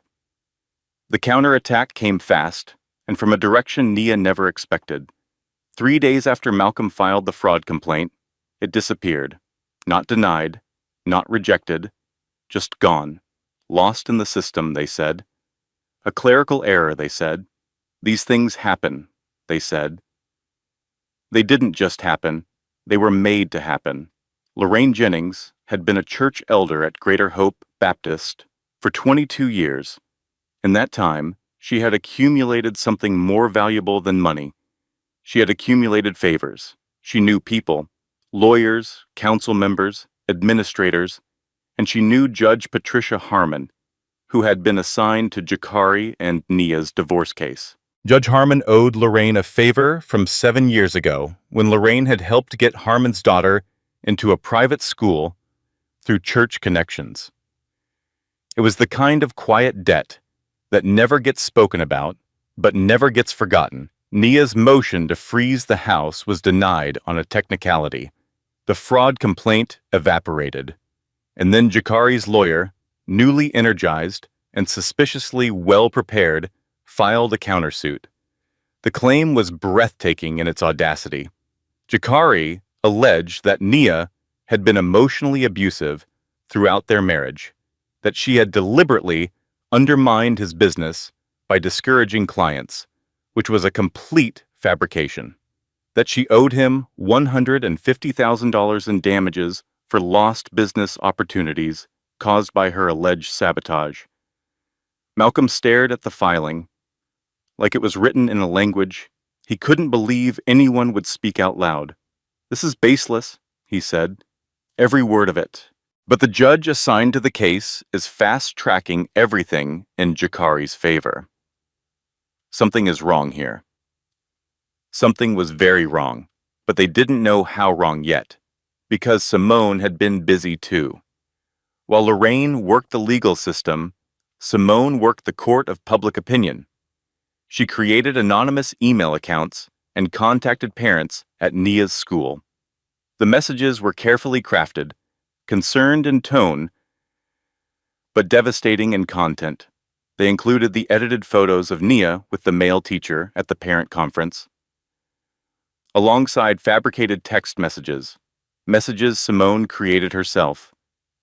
The counterattack came fast, and from a direction Nia never expected. 3 days after Malcolm filed the fraud complaint, it disappeared. Not denied, not rejected, just gone. Lost in the system, they said. A clerical error, they said. These things happen, they said. They didn't just happen. They were made to happen. Lorraine Jennings had been a church elder at Greater Hope Baptist for 22 years. In that time, she had accumulated something more valuable than money. She had accumulated favors. She knew people, lawyers, council members, administrators, and she knew Judge Patricia Harmon, who had been assigned to Jakari and Nia's divorce case. Judge Harmon owed Lorraine a favor from 7 years ago when Lorraine had helped get Harmon's daughter into a private school through church connections. It was the kind of quiet debt that never gets spoken about, but never gets forgotten. Nia's motion to freeze the house was denied on a technicality. The fraud complaint evaporated. And then Jakari's lawyer, newly energized and suspiciously well-prepared, filed a countersuit. The claim was breathtaking in its audacity. Jakari alleged that Nia had been emotionally abusive throughout their marriage, that she had deliberately undermined his business by discouraging clients, which was a complete fabrication, that she owed him $150,000 in damages for lost business opportunities caused by her alleged sabotage. Malcolm stared at the filing, like it was written in a language he couldn't believe anyone would speak out loud. "This is baseless," he said, "every word of it." But the judge assigned to the case is fast-tracking everything in Jakari's favor. Something is wrong here. Something was very wrong, but they didn't know how wrong yet, because Simone had been busy too. While Lorraine worked the legal system, Simone worked the court of public opinion. She created anonymous email accounts and contacted parents at Nia's school. The messages were carefully crafted, concerned in tone, but devastating in content. They included the edited photos of Nia with the male teacher at the parent conference, alongside fabricated text messages, messages Simone created herself,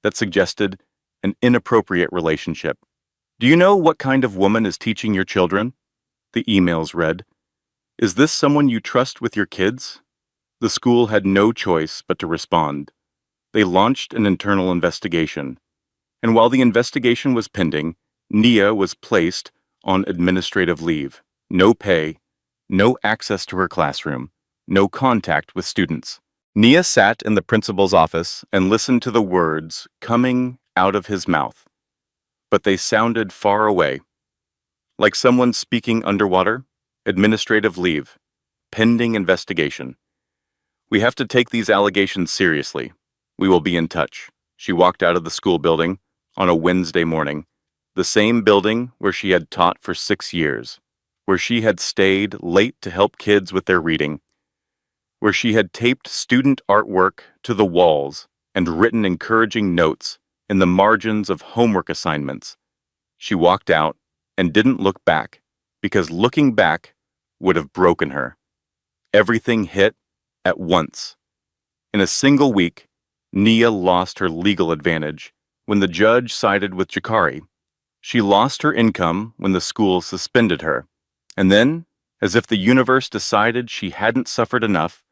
that suggested an inappropriate relationship. "Do you know what kind of woman is teaching your children?" the emails read. "Is this someone you trust with your kids?" The school had no choice but to respond. They launched an internal investigation, and while the investigation was pending, Nia was placed on administrative leave. No pay, no access to her classroom, no contact with students. Nia sat in the principal's office and listened to the words coming out of his mouth, but they sounded far away, like someone speaking underwater. Administrative leave, pending investigation. "We have to take these allegations seriously. We will be in touch." She walked out of the school building on a Wednesday morning, the same building where she had taught for 6 years, where she had stayed late to help kids with their reading, where she had taped student artwork to the walls and written encouraging notes in the margins of homework assignments. She walked out and didn't look back, because looking back would have broken her. Everything hit at once. In a single week, Nia lost her legal advantage when the judge sided with Jakari. She lost her income when the school suspended her. And then, as if the universe decided she hadn't suffered enough,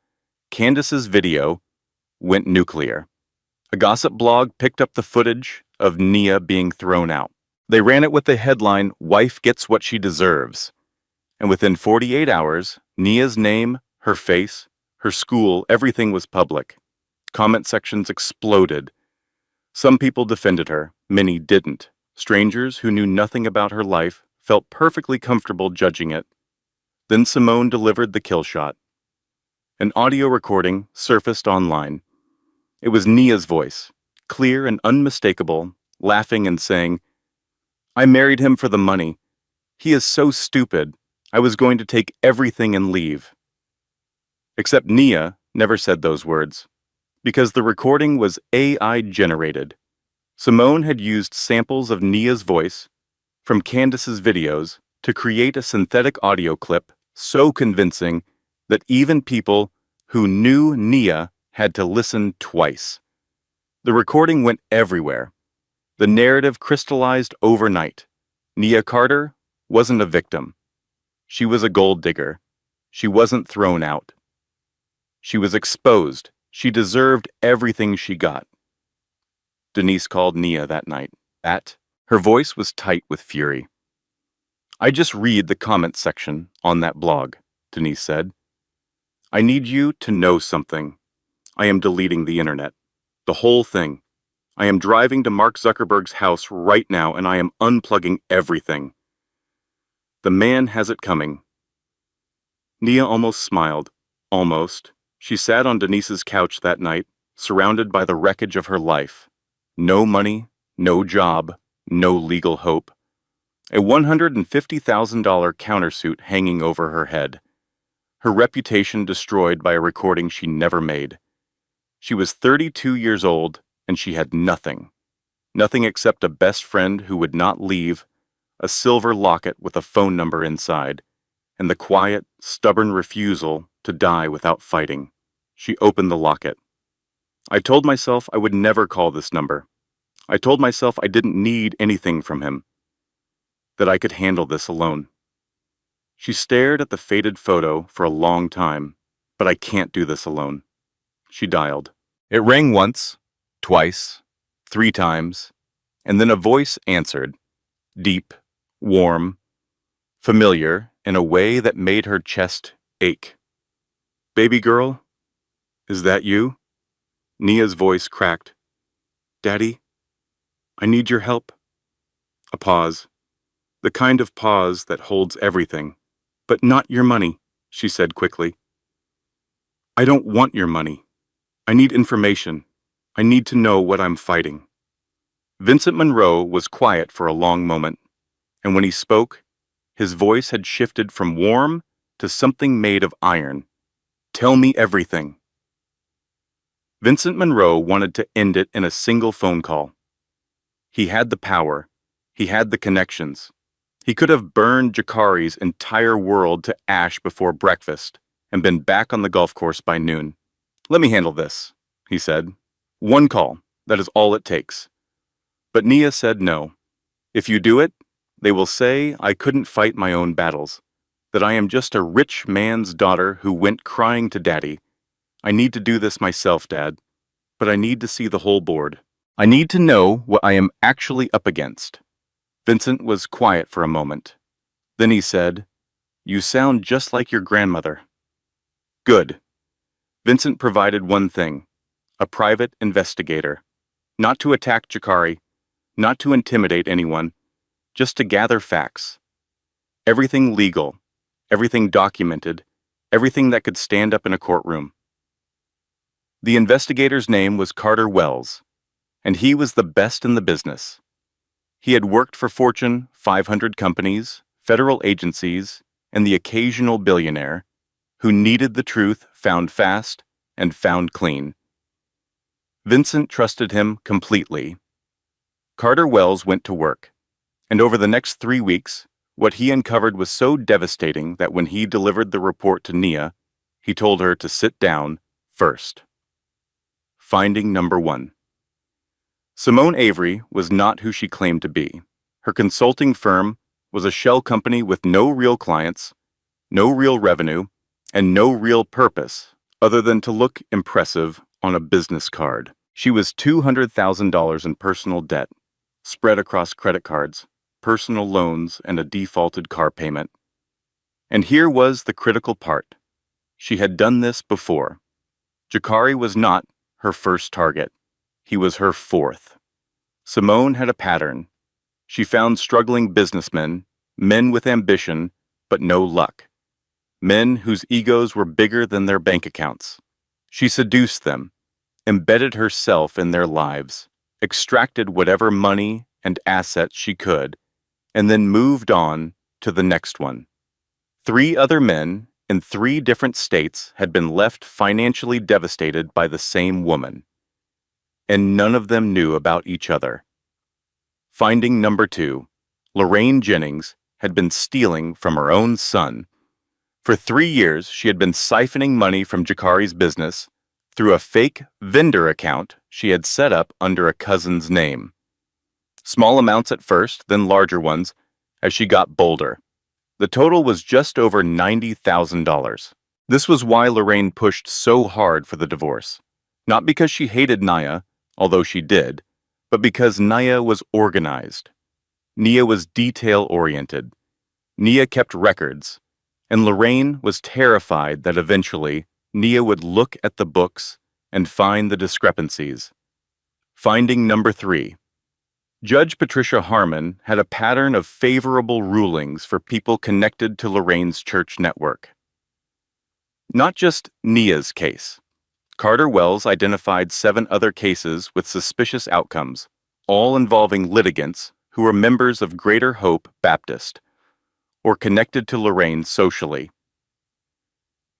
Candace's video went nuclear. A gossip blog picked up the footage of Nia being thrown out. They ran it with the headline, "Wife Gets What She Deserves." And within 48 hours, Nia's name, her face, her school, everything was public. Comment sections exploded. Some people defended her, many didn't. Strangers who knew nothing about her life felt perfectly comfortable judging it. Then Simone delivered the kill shot. An audio recording surfaced online. It was Nia's voice, clear and unmistakable, laughing and saying, "I married him for the money. He is so stupid. I was going to take everything and leave." Except Nia never said those words, because the recording was AI generated. Simone had used samples of Nia's voice from Candace's videos to create a synthetic audio clip so convincing that even people who knew Nia had to listen twice. The recording went everywhere. The narrative crystallized overnight. Nia Carter wasn't a victim. She was a gold digger. She wasn't thrown out. She was exposed. She deserved everything she got. Denise called Nia that night. Her voice was tight with fury. "I just read the comments section on that blog," Denise said. "I need you to know something. I am deleting the internet. The whole thing. I am driving to Mark Zuckerberg's house right now and I am unplugging everything. The man has it coming." Nia almost smiled. Almost. She sat on Denise's couch that night, surrounded by the wreckage of her life. No money, no job, no legal hope. A $150,000 countersuit hanging over her head. Her reputation destroyed by a recording she never made. She was 32 years old, and she had nothing. Nothing except a best friend who would not leave, a silver locket with a phone number inside, and the quiet, stubborn refusal to die without fighting. She opened the locket. "I told myself I would never call this number. I told myself I didn't need anything from him, that I could handle this alone." She stared at the faded photo for a long time. "But I can't do this alone." She dialed. It rang once, twice, 3 times, and then a voice answered, deep, warm, familiar in a way that made her chest ache. "Baby girl, is that you?" Nia's voice cracked. "Daddy, I need your help." A pause. The kind of pause that holds everything. "But not your money," she said quickly. "I don't want your money. I need information. I need to know what I'm fighting." Vincent Monroe was quiet for a long moment, and when he spoke, his voice had shifted from warm to something made of iron. "Tell me everything." Vincent Monroe wanted to end it in a single phone call. He had the power. He had the connections. He could have burned Jakari's entire world to ash before breakfast and been back on the golf course by noon. "Let me handle this," he said. "One call. That is all it takes." But Nia said no. "If you do it, they will say I couldn't fight my own battles, that I am just a rich man's daughter who went crying to Daddy. I need to do this myself, Dad, but I need to see the whole board. I need to know what I am actually up against." Vincent was quiet for a moment. Then he said, "You sound just like your grandmother." "Good." Vincent provided one thing: a private investigator. Not to attack Jakari, not to intimidate anyone, just to gather facts. Everything legal, everything documented, everything that could stand up in a courtroom. The investigator's name was Carter Wells, and he was the best in the business. He had worked for Fortune 500 companies, federal agencies, and the occasional billionaire who needed the truth found fast and found clean. Vincent trusted him completely. Carter Wells went to work, and over the next 3 weeks, what he uncovered was so devastating that when he delivered the report to Nia, he told her to sit down first. Finding number 1. Simone Avery was not who she claimed to be. Her consulting firm was a shell company with no real clients, no real revenue, and no real purpose other than to look impressive on a business card. She was $200,000 in personal debt, spread across credit cards, personal loans, and a defaulted car payment. And here was the critical part. She had done this before. Jakari was not her first target. He was her fourth. Simone had a pattern. She found struggling businessmen, men with ambition, but no luck. Men whose egos were bigger than their bank accounts. She seduced them, embedded herself in their lives, extracted whatever money and assets she could, and then moved on to the next one. 3 other men in 3 different states had been left financially devastated by the same woman, and none of them knew about each other. Finding number 2, Lorraine Jennings had been stealing from her own son. For 3 years, she had been siphoning money from Jakari's business through a fake vendor account she had set up under a cousin's name. Small amounts at first, then larger ones, as she got bolder. The total was just over $90,000. This was why Lorraine pushed so hard for the divorce. Not because she hated Nia, although she did, but because Nia was organized. Nia was detail-oriented. Nia kept records, and Lorraine was terrified that eventually Nia would look at the books and find the discrepancies. Finding number 3. Judge Patricia Harmon had a pattern of favorable rulings for people connected to Lorraine's church network. Not just Nia's case. Carter Wells identified 7 other cases with suspicious outcomes, all involving litigants who were members of Greater Hope Baptist, or connected to Lorraine socially.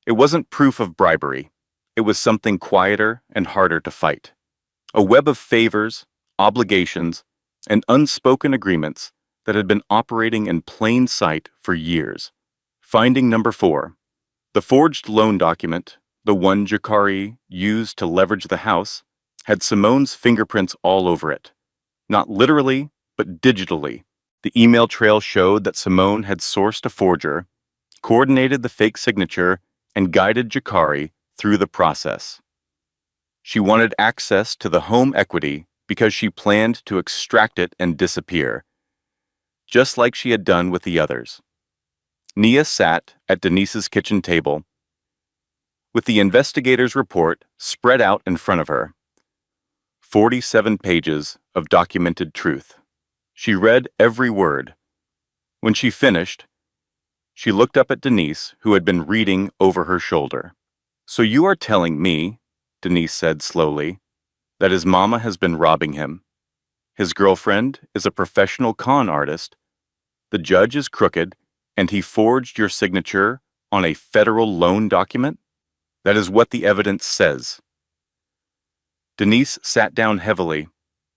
It wasn't proof of bribery. It was something quieter and harder to fight. A web of favors, obligations, and unspoken agreements that had been operating in plain sight for years. Finding number 4. The forged loan document, the one Jakari used to leverage the house, had Simone's fingerprints all over it. Not literally, but digitally. The email trail showed that Simone had sourced a forger, coordinated the fake signature, and guided Jakari through the process. She wanted access to the home equity because she planned to extract it and disappear, just like she had done with the others. Nia sat at Denise's kitchen table, with the investigator's report spread out in front of her. 47 pages of documented truth. She read every word. When she finished, she looked up at Denise, who had been reading over her shoulder. "So you are telling me," Denise said slowly, "that his mama has been robbing him. His girlfriend is a professional con artist. The judge is crooked, and he forged your signature on a federal loan document? That is what the evidence says. Denise sat down heavily.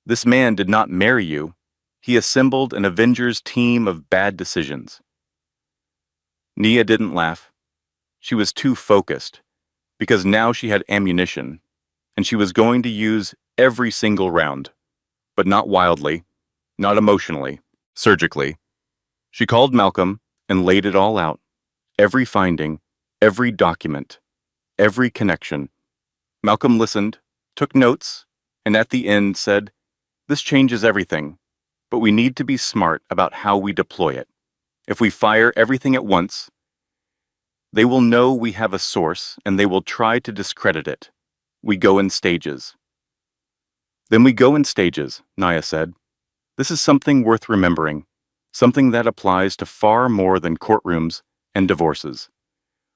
This man did not marry you. He assembled an Avengers team of bad decisions. Nia didn't laugh. She was too focused, because now she had ammunition, and she was going to use every single round, but not wildly, not emotionally, surgically. She called Malcolm and laid it all out. Every finding, every document, every connection. Malcolm listened, took notes, and at the end said, "This changes everything, but we need to be smart about how we deploy it. If we fire everything at once, they will know we have a source and they will try to discredit it. We go in stages." "Then we go in stages," Nia said. "This is something worth remembering, something that applies to far more than courtrooms and divorces.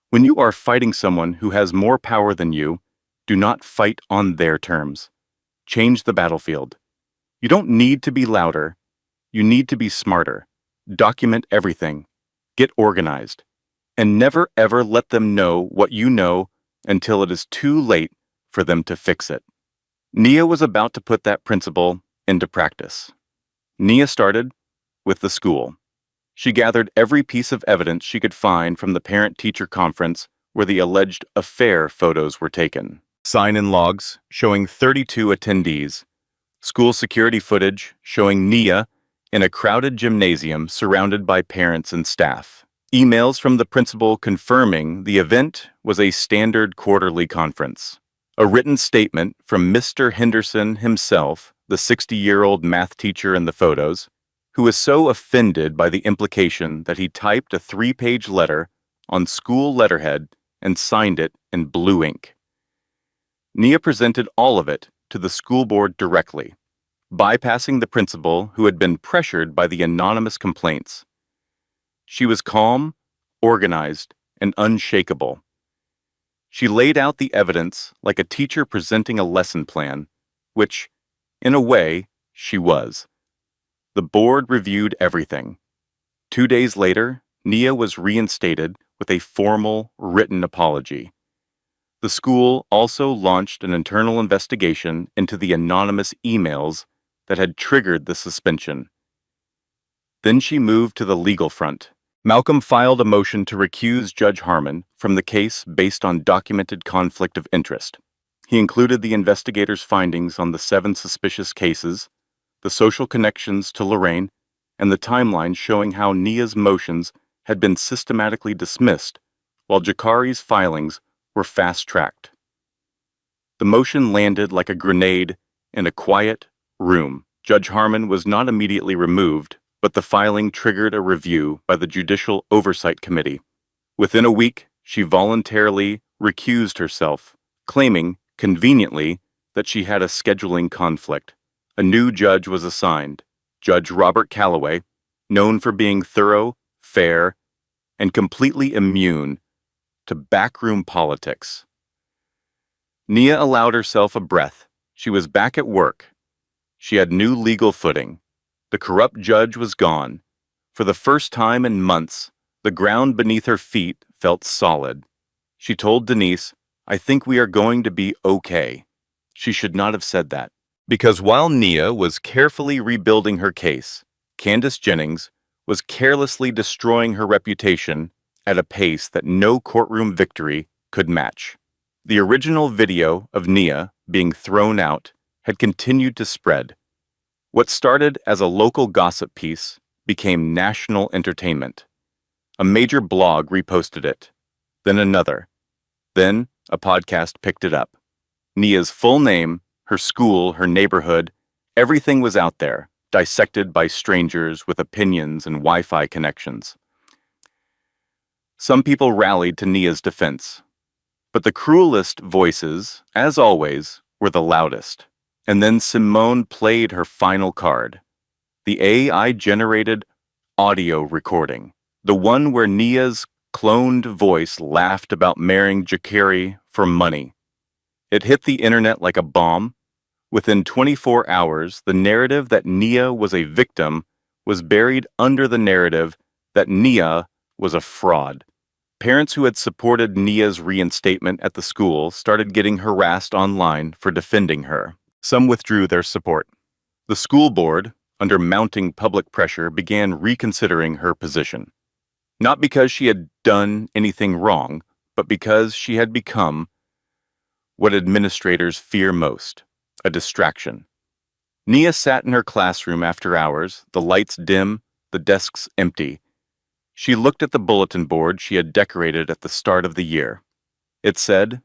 When you are fighting someone who has more power than you, do not fight on their terms. Change the battlefield. You don't need to be louder. You need to be smarter. Document everything. Get organized. And never ever let them know what you know until it is too late for them to fix it." Nia was about to put that principle into practice. Nia started with the school. She gathered every piece of evidence she could find from the parent-teacher conference where the alleged affair photos were taken. Sign-in logs showing 32 attendees. School security footage showing Nia in a crowded gymnasium surrounded by parents and staff. Emails from the principal confirming the event was a standard quarterly conference. A written statement from Mr. Henderson himself, the 60-year-old math teacher in the photos, who was so offended by the implication that he typed a 3-page letter on school letterhead and signed it in blue ink. Nia presented all of it to the school board directly, bypassing the principal who had been pressured by the anonymous complaints. She was calm, organized, and unshakable. She laid out the evidence like a teacher presenting a lesson plan, which, in a way, she was. The board reviewed everything. 2 days later, Nia was reinstated with a formal, written apology. The school also launched an internal investigation into the anonymous emails that had triggered the suspension. Then she moved to the legal front. Malcolm filed a motion to recuse Judge Harmon from the case based on documented conflict of interest. He included the investigators' findings on the 7 suspicious cases, the social connections to Lorraine, and the timeline showing how Nia's motions had been systematically dismissed, while Jakari's filings were fast-tracked. The motion landed like a grenade in a quiet room. Judge Harmon was not immediately removed, but the filing triggered a review by the Judicial Oversight Committee. Within a week, she voluntarily recused herself, claiming, conveniently, that she had a scheduling conflict. A new judge was assigned, Judge Robert Calloway, known for being thorough, fair, and completely immune to backroom politics. Nia allowed herself a breath. She was back at work. She had new legal footing. The corrupt judge was gone. For the first time in months, the ground beneath her feet felt solid. She told Denise, "I think we are going to be okay." She should not have said that. Because while Nia was carefully rebuilding her case, Candace Jennings was carelessly destroying her reputation at a pace that no courtroom victory could match. The original video of Nia being thrown out had continued to spread. What started as a local gossip piece became national entertainment. A major blog reposted it, then another. Then a podcast picked it up. Nia's full name, her school, her neighborhood, everything was out there, dissected by strangers with opinions and Wi-Fi connections. Some people rallied to Nia's defense, but the cruelest voices, as always, were the loudest. And then Simone played her final card, the AI-generated audio recording, the one where Nia's cloned voice laughed about marrying Jakari for money. It hit the internet like a bomb. Within 24 hours, the narrative that Nia was a victim was buried under the narrative that Nia was a fraud. Parents who had supported Nia's reinstatement at the school started getting harassed online for defending her. Some withdrew their support. The school board, under mounting public pressure, began reconsidering her position. Not because she had done anything wrong, but because she had become what administrators fear most, a distraction. Nia sat in her classroom after hours, the lights dim, the desks empty. She looked at the bulletin board she had decorated at the start of the year. It said,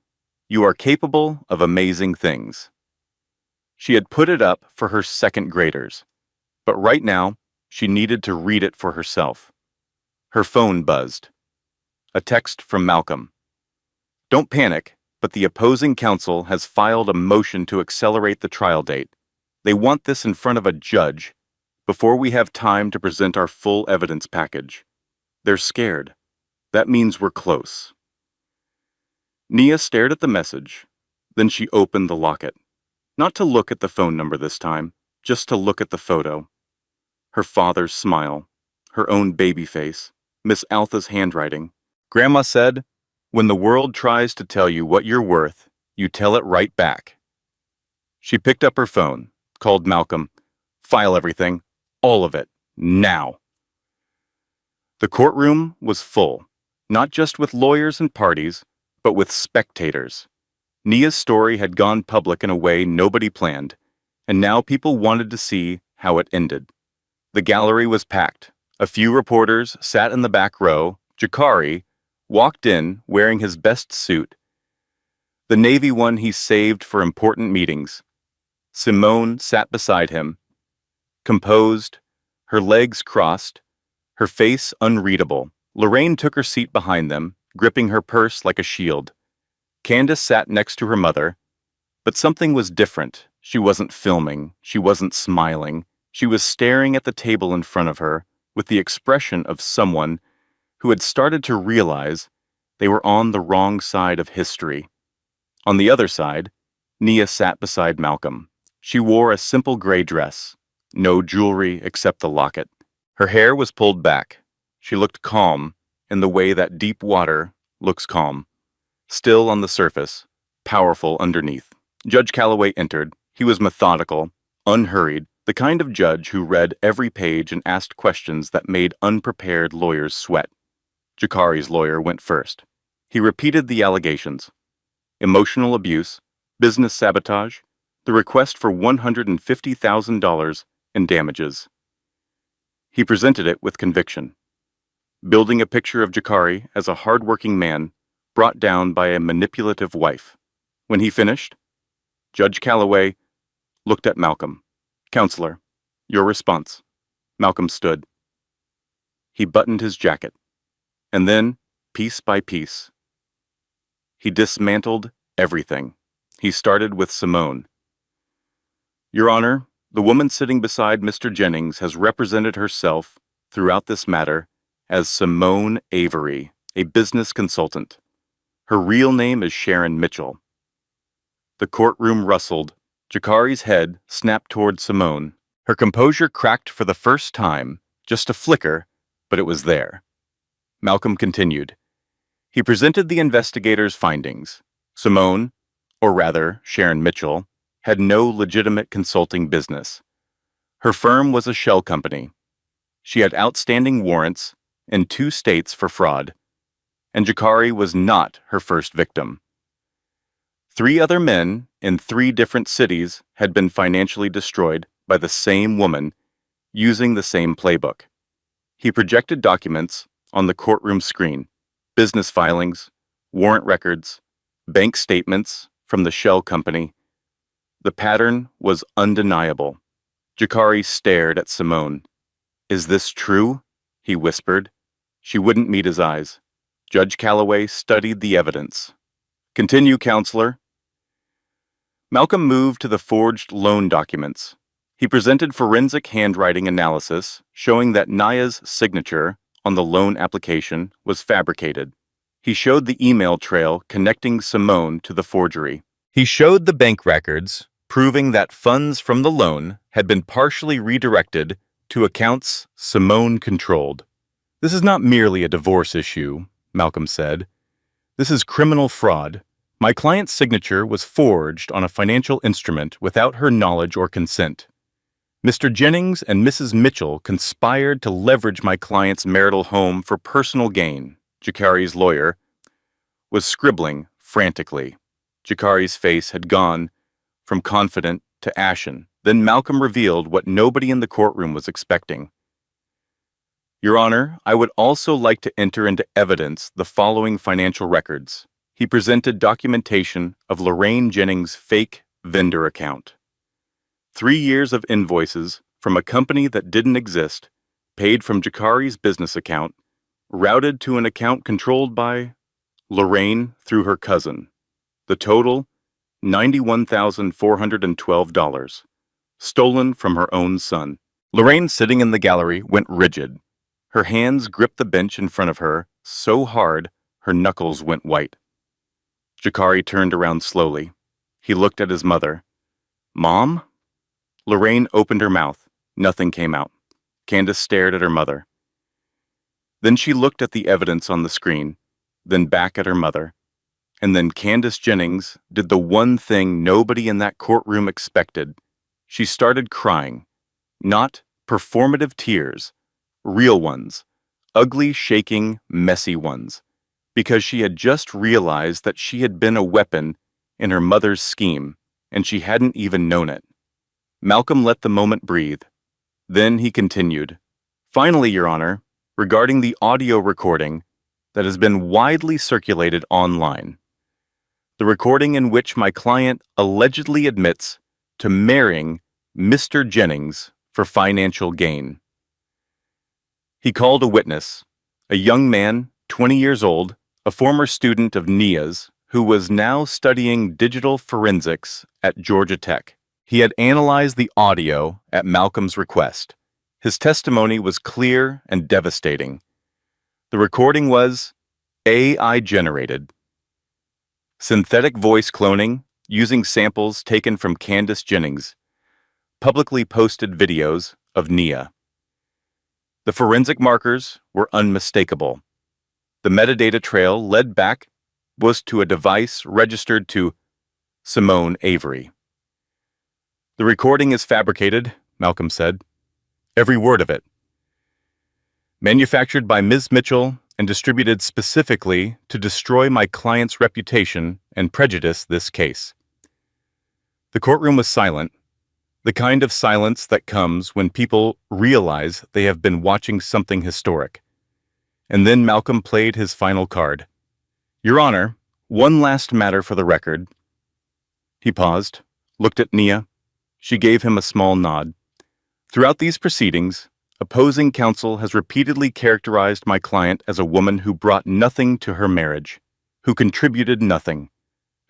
"You are capable of amazing things." She had put it up for her second graders, but right now, she needed to read it for herself. Her phone buzzed. A text from Malcolm. "Don't panic, but the opposing counsel has filed a motion to accelerate the trial date. They want this in front of a judge before we have time to present our full evidence package. They're scared. That means we're close." Nia stared at the message. Then she opened the locket. Not to look at the phone number this time, just to look at the photo. Her father's smile, her own baby face, Miss Altha's handwriting. Grandma said, "When the world tries to tell you what you're worth, you tell it right back." She picked up her phone, called Malcolm. "File everything, all of it, now." The courtroom was full, not just with lawyers and parties, but with spectators. Nia's story had gone public in a way nobody planned, and now people wanted to see how it ended. The gallery was packed. A few reporters sat in the back row. Jakari walked in wearing his best suit, the navy one he saved for important meetings. Simone sat beside him, composed, her legs crossed, her face unreadable. Lorraine took her seat behind them, gripping her purse like a shield. Candace sat next to her mother, but something was different. She wasn't filming, she wasn't smiling. She was staring at the table in front of her with the expression of someone who had started to realize they were on the wrong side of history. On the other side, Nia sat beside Malcolm. She wore a simple gray dress, no jewelry except the locket. Her hair was pulled back. She looked calm in the way that deep water looks calm. Still on the surface, powerful underneath. Judge Calloway entered. He was methodical, unhurried, the kind of judge who read every page and asked questions that made unprepared lawyers sweat. Jakari's lawyer went first. He repeated the allegations: emotional abuse, business sabotage, the request for $150,000 in damages. He presented it with conviction, building a picture of Jakari as a hard-working man brought down by a manipulative wife. When he finished, Judge Calloway looked at Malcolm. "Counselor, your response." Malcolm stood. He buttoned his jacket, and then, piece by piece, he dismantled everything. He started with Simone. "Your Honor, the woman sitting beside Mr. Jennings has represented herself throughout this matter as Simone Avery, a business consultant. Her real name is Sharon Mitchell." The courtroom rustled. Jakari's head snapped toward Simone. Her composure cracked for the first time, just a flicker, but it was there. Malcolm continued. He presented the investigators' findings. Simone, or rather Sharon Mitchell, had no legitimate consulting business. Her firm was a shell company. She had outstanding warrants in 2 states for fraud, and Jakari was not her first victim. 3 other men in 3 different cities had been financially destroyed by the same woman using the same playbook. He projected documents on the courtroom screen: business filings, warrant records, bank statements from the shell company. The pattern was undeniable. Jakari stared at Simone. "Is this true?" he whispered. She wouldn't meet his eyes. Judge Calloway studied the evidence. "Continue, counselor." Malcolm moved to the forged loan documents. He presented forensic handwriting analysis showing that Nia's signature on the loan application was fabricated. He showed the email trail connecting Simone to the forgery. He showed the bank records proving that funds from the loan had been partially redirected to accounts Simone controlled. "This is not merely a divorce issue," Malcolm said. "This is criminal fraud. My client's signature was forged on a financial instrument without her knowledge or consent. Mr. Jennings and Mrs. Mitchell conspired to leverage my client's marital home for personal gain." Jakari's lawyer was scribbling frantically. Jakari's face had gone from confident to ashen. Then Malcolm revealed what nobody in the courtroom was expecting. "Your Honor, I would also like to enter into evidence the following financial records." He presented documentation of Lorraine Jennings' fake vendor account. 3 years of invoices from a company that didn't exist, paid from Jakari's business account, routed to an account controlled by Lorraine through her cousin. The total, $91,412, stolen from her own son. Lorraine, sitting in the gallery, went rigid. Her hands gripped the bench in front of her so hard her knuckles went white. Jakari turned around slowly. He looked at his mother. "Mom?" Lorraine opened her mouth. Nothing came out. Candace stared at her mother. Then she looked at the evidence on the screen, then back at her mother. And then Candace Jennings did the one thing nobody in that courtroom expected. She started crying. Not performative tears, real ones, ugly, shaking, messy ones, because she had just realized that she had been a weapon in her mother's scheme, and she hadn't even known it. Malcolm let the moment breathe. Then he continued, "Finally, Your Honor, regarding the audio recording that has been widely circulated online. The recording in which my client allegedly admits to marrying Mr. Jennings for financial gain." He called a witness, a young man, 20 years old, a former student of Nia's, who was now studying digital forensics at Georgia Tech. He had analyzed the audio at Malcolm's request. His testimony was clear and devastating. The recording was AI-generated. Synthetic voice cloning, using samples taken from Candace Jennings' publicly posted videos of Nia. The forensic markers were unmistakable. The metadata trail led back was to a device registered to Simone Avery. "The recording is fabricated," Malcolm said. "Every word of it. Manufactured by Ms. Mitchell and distributed specifically to destroy my client's reputation and prejudice this case." The courtroom was silent, the kind of silence that comes when people realize they have been watching something historic. And then Malcolm played his final card. "Your Honor, one last matter for the record." He paused, looked at Nia. She gave him a small nod. "Throughout these proceedings, opposing counsel has repeatedly characterized my client as a woman who brought nothing to her marriage, who contributed nothing,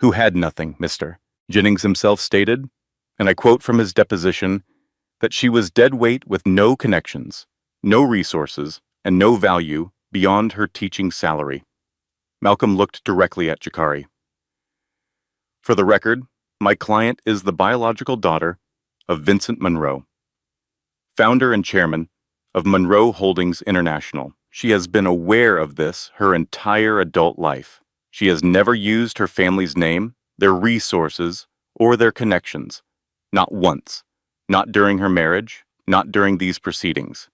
who had nothing, Mr. Jennings himself stated, and I quote from his deposition, that she was dead weight with no connections, no resources, and no value beyond her teaching salary." Malcolm looked directly at Jakari. "For the record, my client is the biological daughter of Vincent Monroe, founder and chairman of Monroe Holdings International. She has been aware of this her entire adult life. She has never used her family's name, their resources, or their connections. Not once. Not during her marriage, not during these proceedings.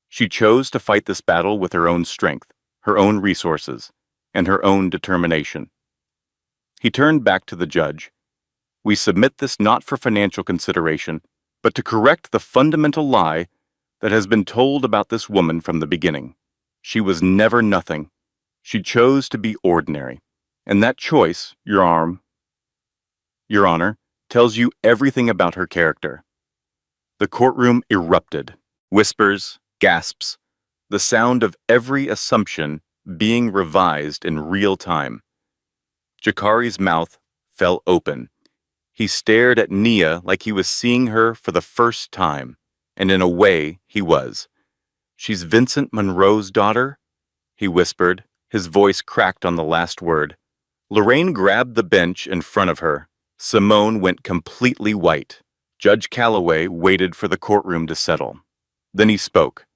She chose to fight this battle with her own strength, her own resources, and her own determination." He turned back to the judge. "We submit this not for financial consideration, but to correct the fundamental lie that has been told about this woman from the beginning. She was never nothing. She chose to be ordinary. And that choice, Your Honor, tells you everything about her character." The courtroom erupted. Whispers, gasps, the sound of every assumption being revised in real time. Jakari's mouth fell open. He stared at Nia like he was seeing her for the first time, and in a way, he was. "She's Vincent Monroe's daughter?" he whispered, his voice cracked on the last word. Lorraine grabbed the bench in front of her. Simone went completely white. Judge Calloway waited for the courtroom to settle. Then he spoke.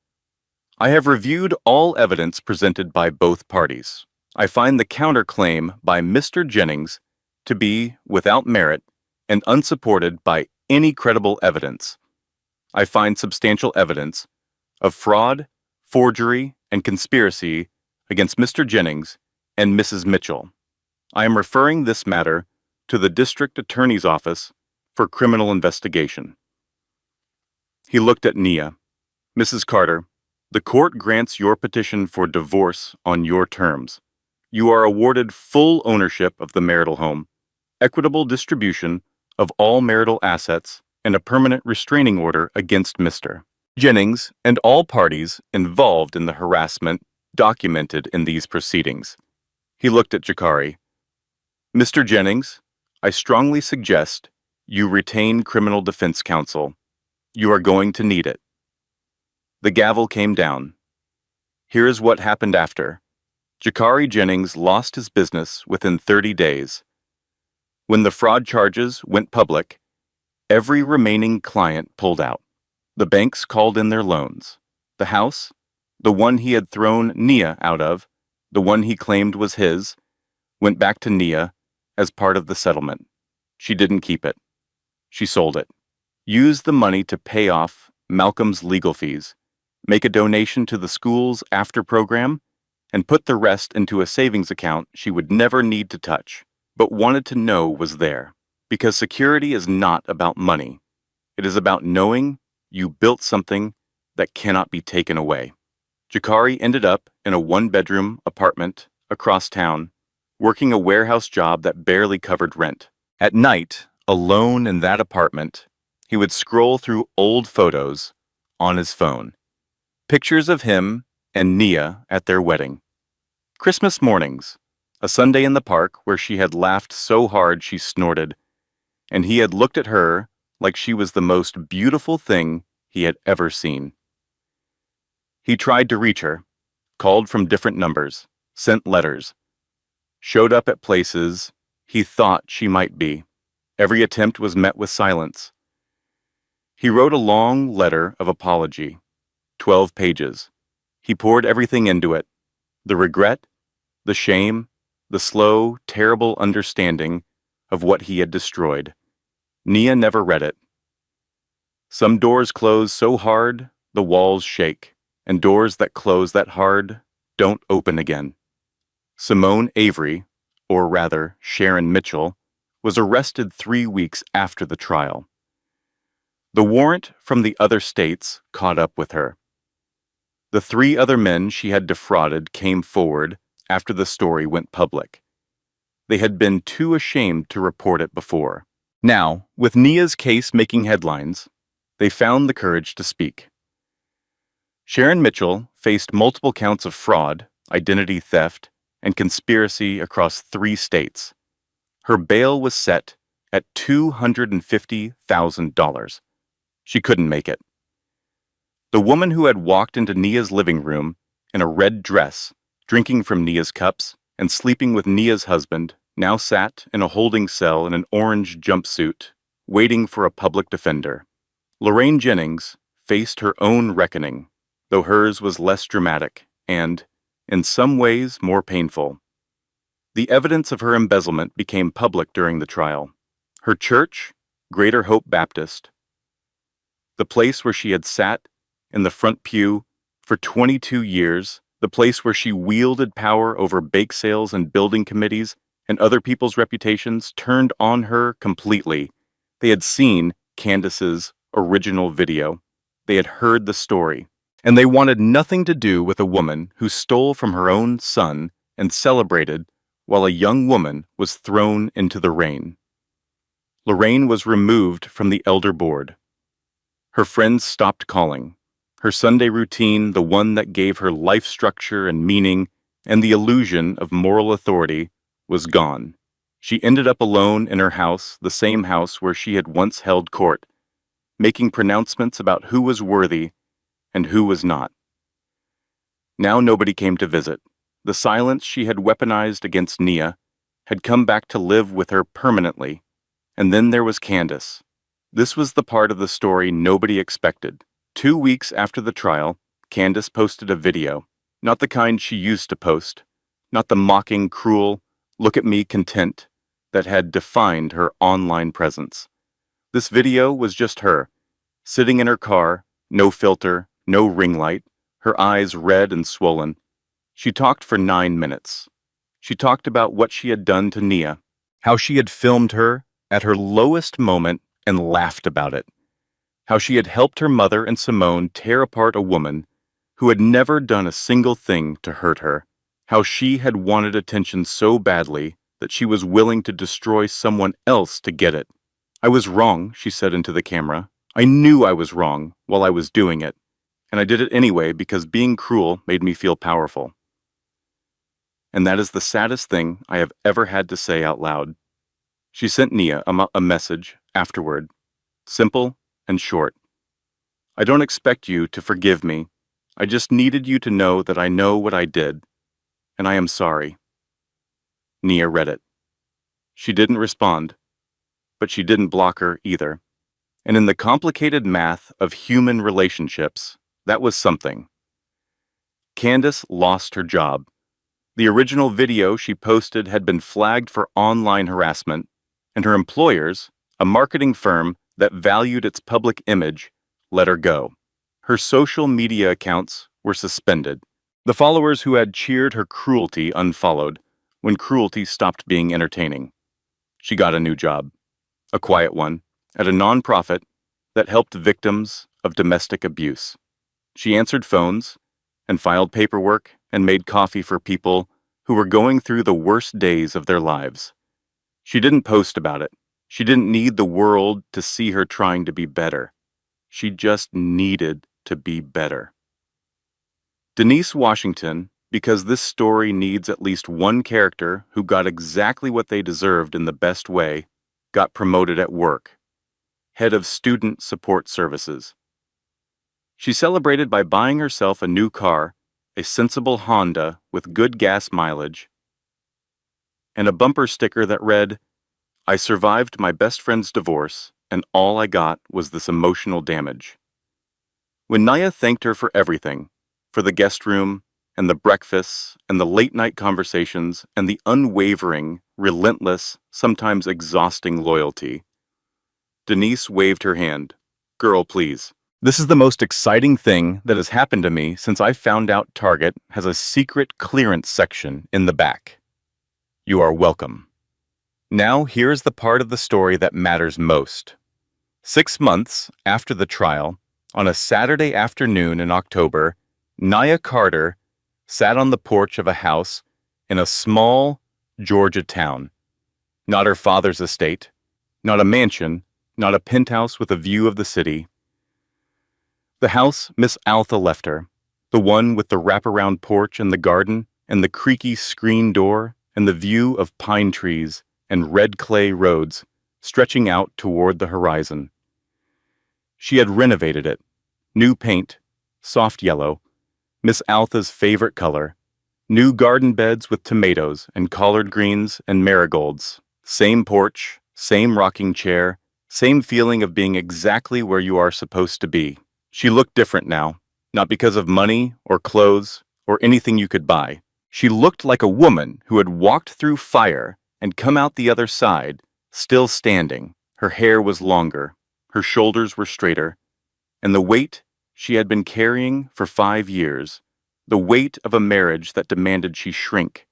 I have reviewed all evidence presented by both parties. I find the counterclaim by Mr. Jennings to be without merit and unsupported by any credible evidence. I find substantial evidence of fraud, forgery, and conspiracy against Mr. Jennings and Mrs. Mitchell. I am referring this matter to the District Attorney's Office for criminal investigation. He looked at Nia. Mrs. Carter, the court grants your petition for divorce on your terms. You are awarded full ownership of the marital home, equitable distribution of all marital assets, and a permanent restraining order against Mr. Jennings and all parties involved in the harassment documented in these proceedings. He looked at Jakari. Mr. Jennings, I strongly suggest you retain criminal defense counsel. You are going to need it. The gavel came down. Here is what happened after. Jakari Jennings lost his business within 30 days. When the fraud charges went public, every remaining client pulled out. The banks called in their loans. The house, the one he had thrown Nia out of, the one he claimed was his, went back to Nia as part of the settlement. She didn't keep it. She sold it. Used the money to pay off Malcolm's legal fees, make a donation to the school's after program, and put the rest into a savings account she would never need to touch, but wanted to know was there. Because security is not about money. It is about knowing you built something that cannot be taken away. Jakari ended up in a one-bedroom apartment across town, working a warehouse job that barely covered rent. At night, alone in that apartment, he would scroll through old photos on his phone. Pictures of him and Nia at their wedding. Christmas mornings, a Sunday in the park where she had laughed so hard she snorted, and he had looked at her like she was the most beautiful thing he had ever seen. He tried to reach her, called from different numbers, sent letters, showed up at places he thought she might be. Every attempt was met with silence. He wrote a long letter of apology, 12 pages. He poured everything into it, the regret, the shame, the slow, terrible understanding of what he had destroyed. Nia never read it. Some doors close so hard, the walls shake, and doors that close that hard don't open again. Simone Avery, or rather Sharon Mitchell, was arrested 3 weeks after the trial. The warrant from the other states caught up with her. The 3 other men she had defrauded came forward after the story went public. They had been too ashamed to report it before. Now, with Nia's case making headlines, they found the courage to speak. Sharon Mitchell faced multiple counts of fraud, identity theft, and conspiracy across 3 states. Her bail was set at $250,000. She couldn't make it. The woman who had walked into Nia's living room in a red dress, drinking from Nia's cups, and sleeping with Nia's husband, now sat in a holding cell in an orange jumpsuit, waiting for a public defender. Lorraine Jennings faced her own reckoning, though hers was less dramatic and, in some ways, more painful. The evidence of her embezzlement became public during the trial. Her church, Greater Hope Baptist, the place where she had sat in the front pew for 22 years, the place where she wielded power over bake sales and building committees and other people's reputations, turned on her completely. They had seen Candace's original video. They had heard the story, and they wanted nothing to do with a woman who stole from her own son and celebrated while a young woman was thrown into the rain. Lorraine was removed from the elder board. Her friends stopped calling. Her Sunday routine, the one that gave her life structure and meaning and the illusion of moral authority, was gone. She ended up alone in her house, the same house where she had once held court, making pronouncements about who was worthy and who was not. Now nobody came to visit. The silence she had weaponized against Nia had come back to live with her permanently, And then there was Candace. This was the part of the story nobody expected. 2 weeks after the trial, Candace posted a video, not the kind she used to post, not the mocking, cruel, look at me content that had defined her online presence. This video was just her, sitting in her car, no filter, no ring light, her eyes red and swollen. She talked for 9 minutes. She talked about what she had done to Nia, how she had filmed her at her lowest moment and laughed about it, how she had helped her mother and Simone tear apart a woman who had never done a single thing to hurt her, how she had wanted attention so badly that she was willing to destroy someone else to get it. I was wrong, she said into the camera. I knew I was wrong while I was doing it, and I did it anyway because being cruel made me feel powerful. And that is the saddest thing I have ever had to say out loud. She sent Nia a message afterward, simple and short. I don't expect you to forgive me. I just needed you to know that I know what I did, and I am sorry. Nia read it. She didn't respond, but she didn't block her either. And in the complicated math of human relationships, that was something. Candace lost her job. The original video she posted had been flagged for online harassment, and her employers, a marketing firm that valued its public image, let her go. Her social media accounts were suspended. The followers who had cheered her cruelty unfollowed when cruelty stopped being entertaining. She got a new job, a quiet one, at a nonprofit that helped victims of domestic abuse. She answered phones and filed paperwork and made coffee for people who were going through the worst days of their lives. She didn't post about it. She didn't need the world to see her trying to be better. She just needed to be better. Denise Washington, because this story needs at least one character who got exactly what they deserved in the best way, got promoted at work. Head of Student Support Services. She celebrated by buying herself a new car, a sensible Honda with good gas mileage, and a bumper sticker that read, I survived my best friend's divorce, and all I got was this emotional damage. When Nia thanked her for everything, for the guest room, and the breakfasts, and the late-night conversations, and the unwavering, relentless, sometimes exhausting loyalty, Denise waved her hand. Girl, please. This is the most exciting thing that has happened to me since I found out Target has a secret clearance section in the back. You are welcome. Now here's the part of the story that matters most. 6 months after the trial, on a Saturday afternoon in October, Nia Carter sat on the porch of a house in a small Georgia town. Not her father's estate, not a mansion, not a penthouse with a view of the city. The house Miss Altha left her, the one with the wraparound porch and the garden and the creaky screen door and the view of pine trees and red clay roads stretching out toward the horizon. She had renovated it. New paint, soft yellow, Miss Altha's favorite color, new garden beds with tomatoes and collard greens and marigolds, same porch, same rocking chair, same feeling of being exactly where you are supposed to be. She looked different now, not because of money or clothes or anything you could buy. She looked like a woman who had walked through fire and come out the other side, still standing. Her hair was longer, her shoulders were straighter, and the weight she had been carrying for 5 years, the weight of a marriage that demanded she shrink,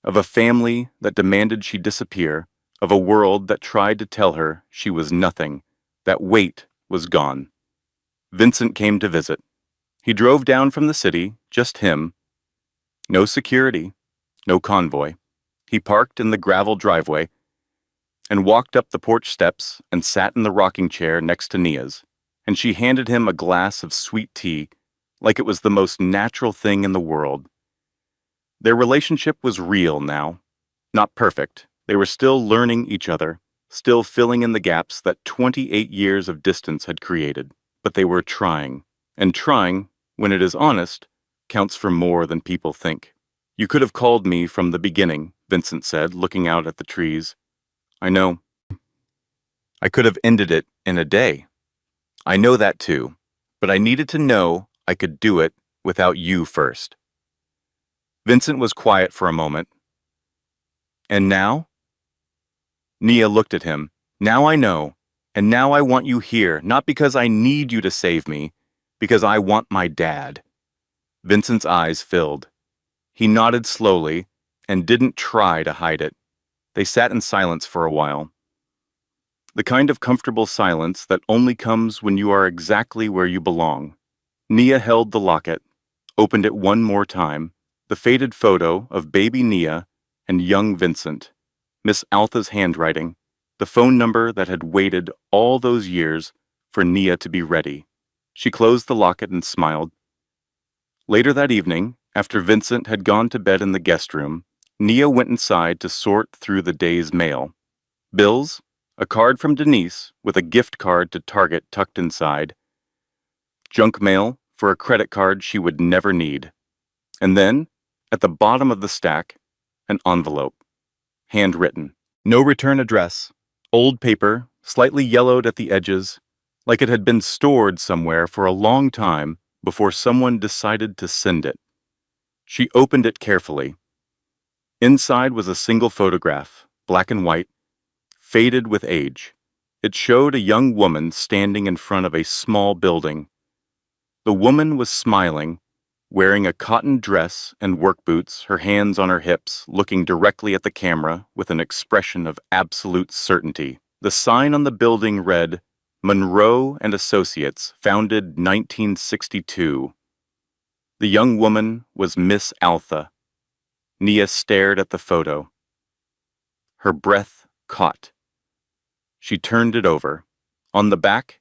of a family that demanded she disappear, of a world that tried to tell her she was nothing, that weight was gone. Vincent came to visit. He drove down from the city, just him. No security, no convoy. He parked in the gravel driveway and walked up the porch steps and sat in the rocking chair next to Nia's, and she handed him a glass of sweet tea like it was the most natural thing in the world. Their relationship was real now. Not perfect. They were still learning each other, still filling in the gaps that 28 years of distance had created. But they were trying. And trying, when it is honest, counts for more than people think. You could have called me from the beginning, Vincent said, looking out at the trees. I know. I could have ended it in a day. I know that too, but I needed to know I could do it without you first. Vincent was quiet for a moment. And now? Nia looked at him. Now I know, and now I want you here, not because I need you to save me, because I want my dad. Vincent's eyes filled. He nodded slowly and didn't try to hide it. They sat in silence for a while. The kind of comfortable silence that only comes when you are exactly where you belong. Nia held the locket, opened it one more time, the faded photo of baby Nia and young Vincent, Miss Altha's handwriting, the phone number that had waited all those years for Nia to be ready. She closed the locket and smiled. Later that evening, after Vincent had gone to bed in the guest room, Nia went inside to sort through the day's mail. Bills, a card from Denise with a gift card to Target tucked inside, junk mail for a credit card she would never need. And then, at the bottom of the stack, an envelope, handwritten. No return address, old paper, slightly yellowed at the edges, like it had been stored somewhere for a long time before someone decided to send it. She opened it carefully. Inside was a single photograph, black and white, faded with age. It showed a young woman standing in front of a small building. The woman was smiling, wearing a cotton dress and work boots, her hands on her hips, looking directly at the camera with an expression of absolute certainty. The sign on the building read, Monroe and Associates, founded 1962. The young woman was Miss Altha. Nia stared at the photo. Her breath caught. She turned it over. On the back,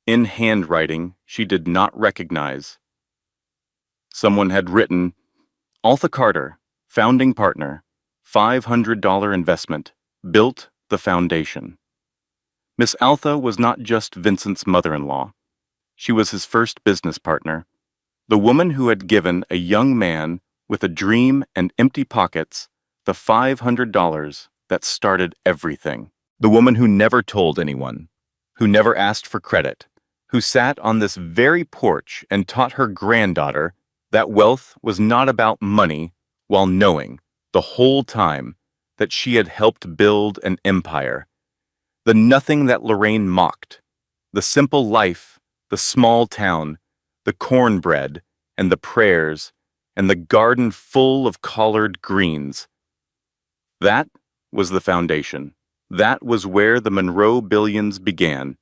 in handwriting she did not recognize, someone had written, Altha Carter, founding partner, $500 investment, built the foundation. Miss Altha was not just Vincent's mother-in-law. She was his first business partner, the woman who had given a young man with a dream and empty pockets the $500 that started everything. The woman who never told anyone, who never asked for credit, who sat on this very porch and taught her granddaughter that wealth was not about money, while knowing, the whole time, that she had helped build an empire. The nothing that Lorraine mocked, the simple life, the small town, the cornbread, and the prayers, and the garden full of collard greens. That was the foundation. That was where the Monroe billions began.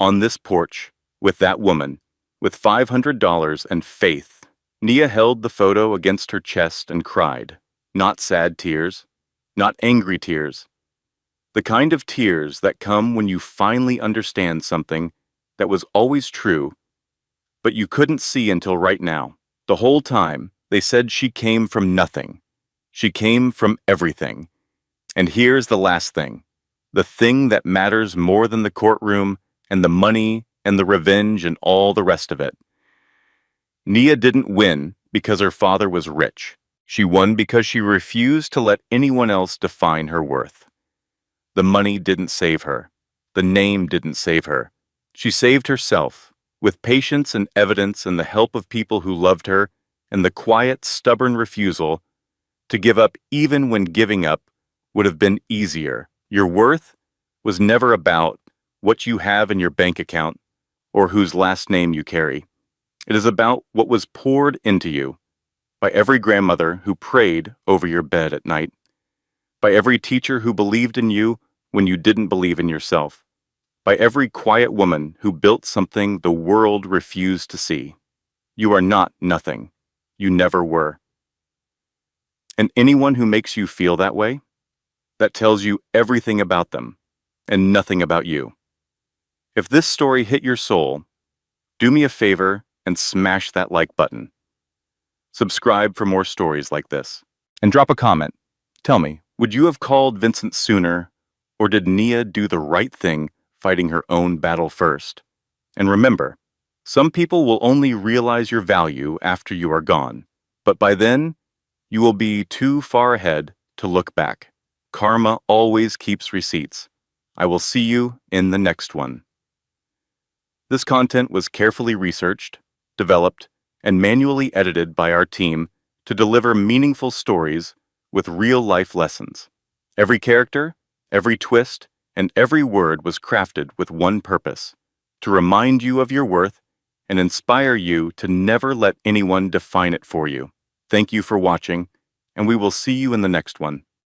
On this porch, with that woman, with $500 and faith. Nia held the photo against her chest and cried. Not sad tears, not angry tears. The kind of tears that come when you finally understand something that was always true, but you couldn't see until right now. The whole time, they said she came from nothing. She came from everything. And here's the last thing. The thing that matters more than the courtroom and the money and the revenge and all the rest of it. Nia didn't win because her father was rich. She won because she refused to let anyone else define her worth. The money didn't save her. The name didn't save her. She saved herself, with patience and evidence and the help of people who loved her, and the quiet, stubborn refusal to give up even when giving up would have been easier. Your worth was never about what you have in your bank account or whose last name you carry. It is about what was poured into you by every grandmother who prayed over your bed at night, by every teacher who believed in you when you didn't believe in yourself, by every quiet woman who built something the world refused to see. You are not nothing. You never were. And anyone who makes you feel that way, that tells you everything about them and nothing about you. If this story hit your soul, do me a favor and smash that like button. Subscribe for more stories like this. And drop a comment. Tell me, would you have called Vincent sooner, or did Nia do the right thing fighting her own battle first? And remember, some people will only realize your value after you are gone, but by then, you will be too far ahead to look back. Karma always keeps receipts. I will see you in the next one. This content was carefully researched, developed, and manually edited by our team to deliver meaningful stories with real-life lessons. Every character, every twist, and every word was crafted with one purpose: to remind you of your worth and inspire you to never let anyone define it for you. Thank you for watching, and we will see you in the next one.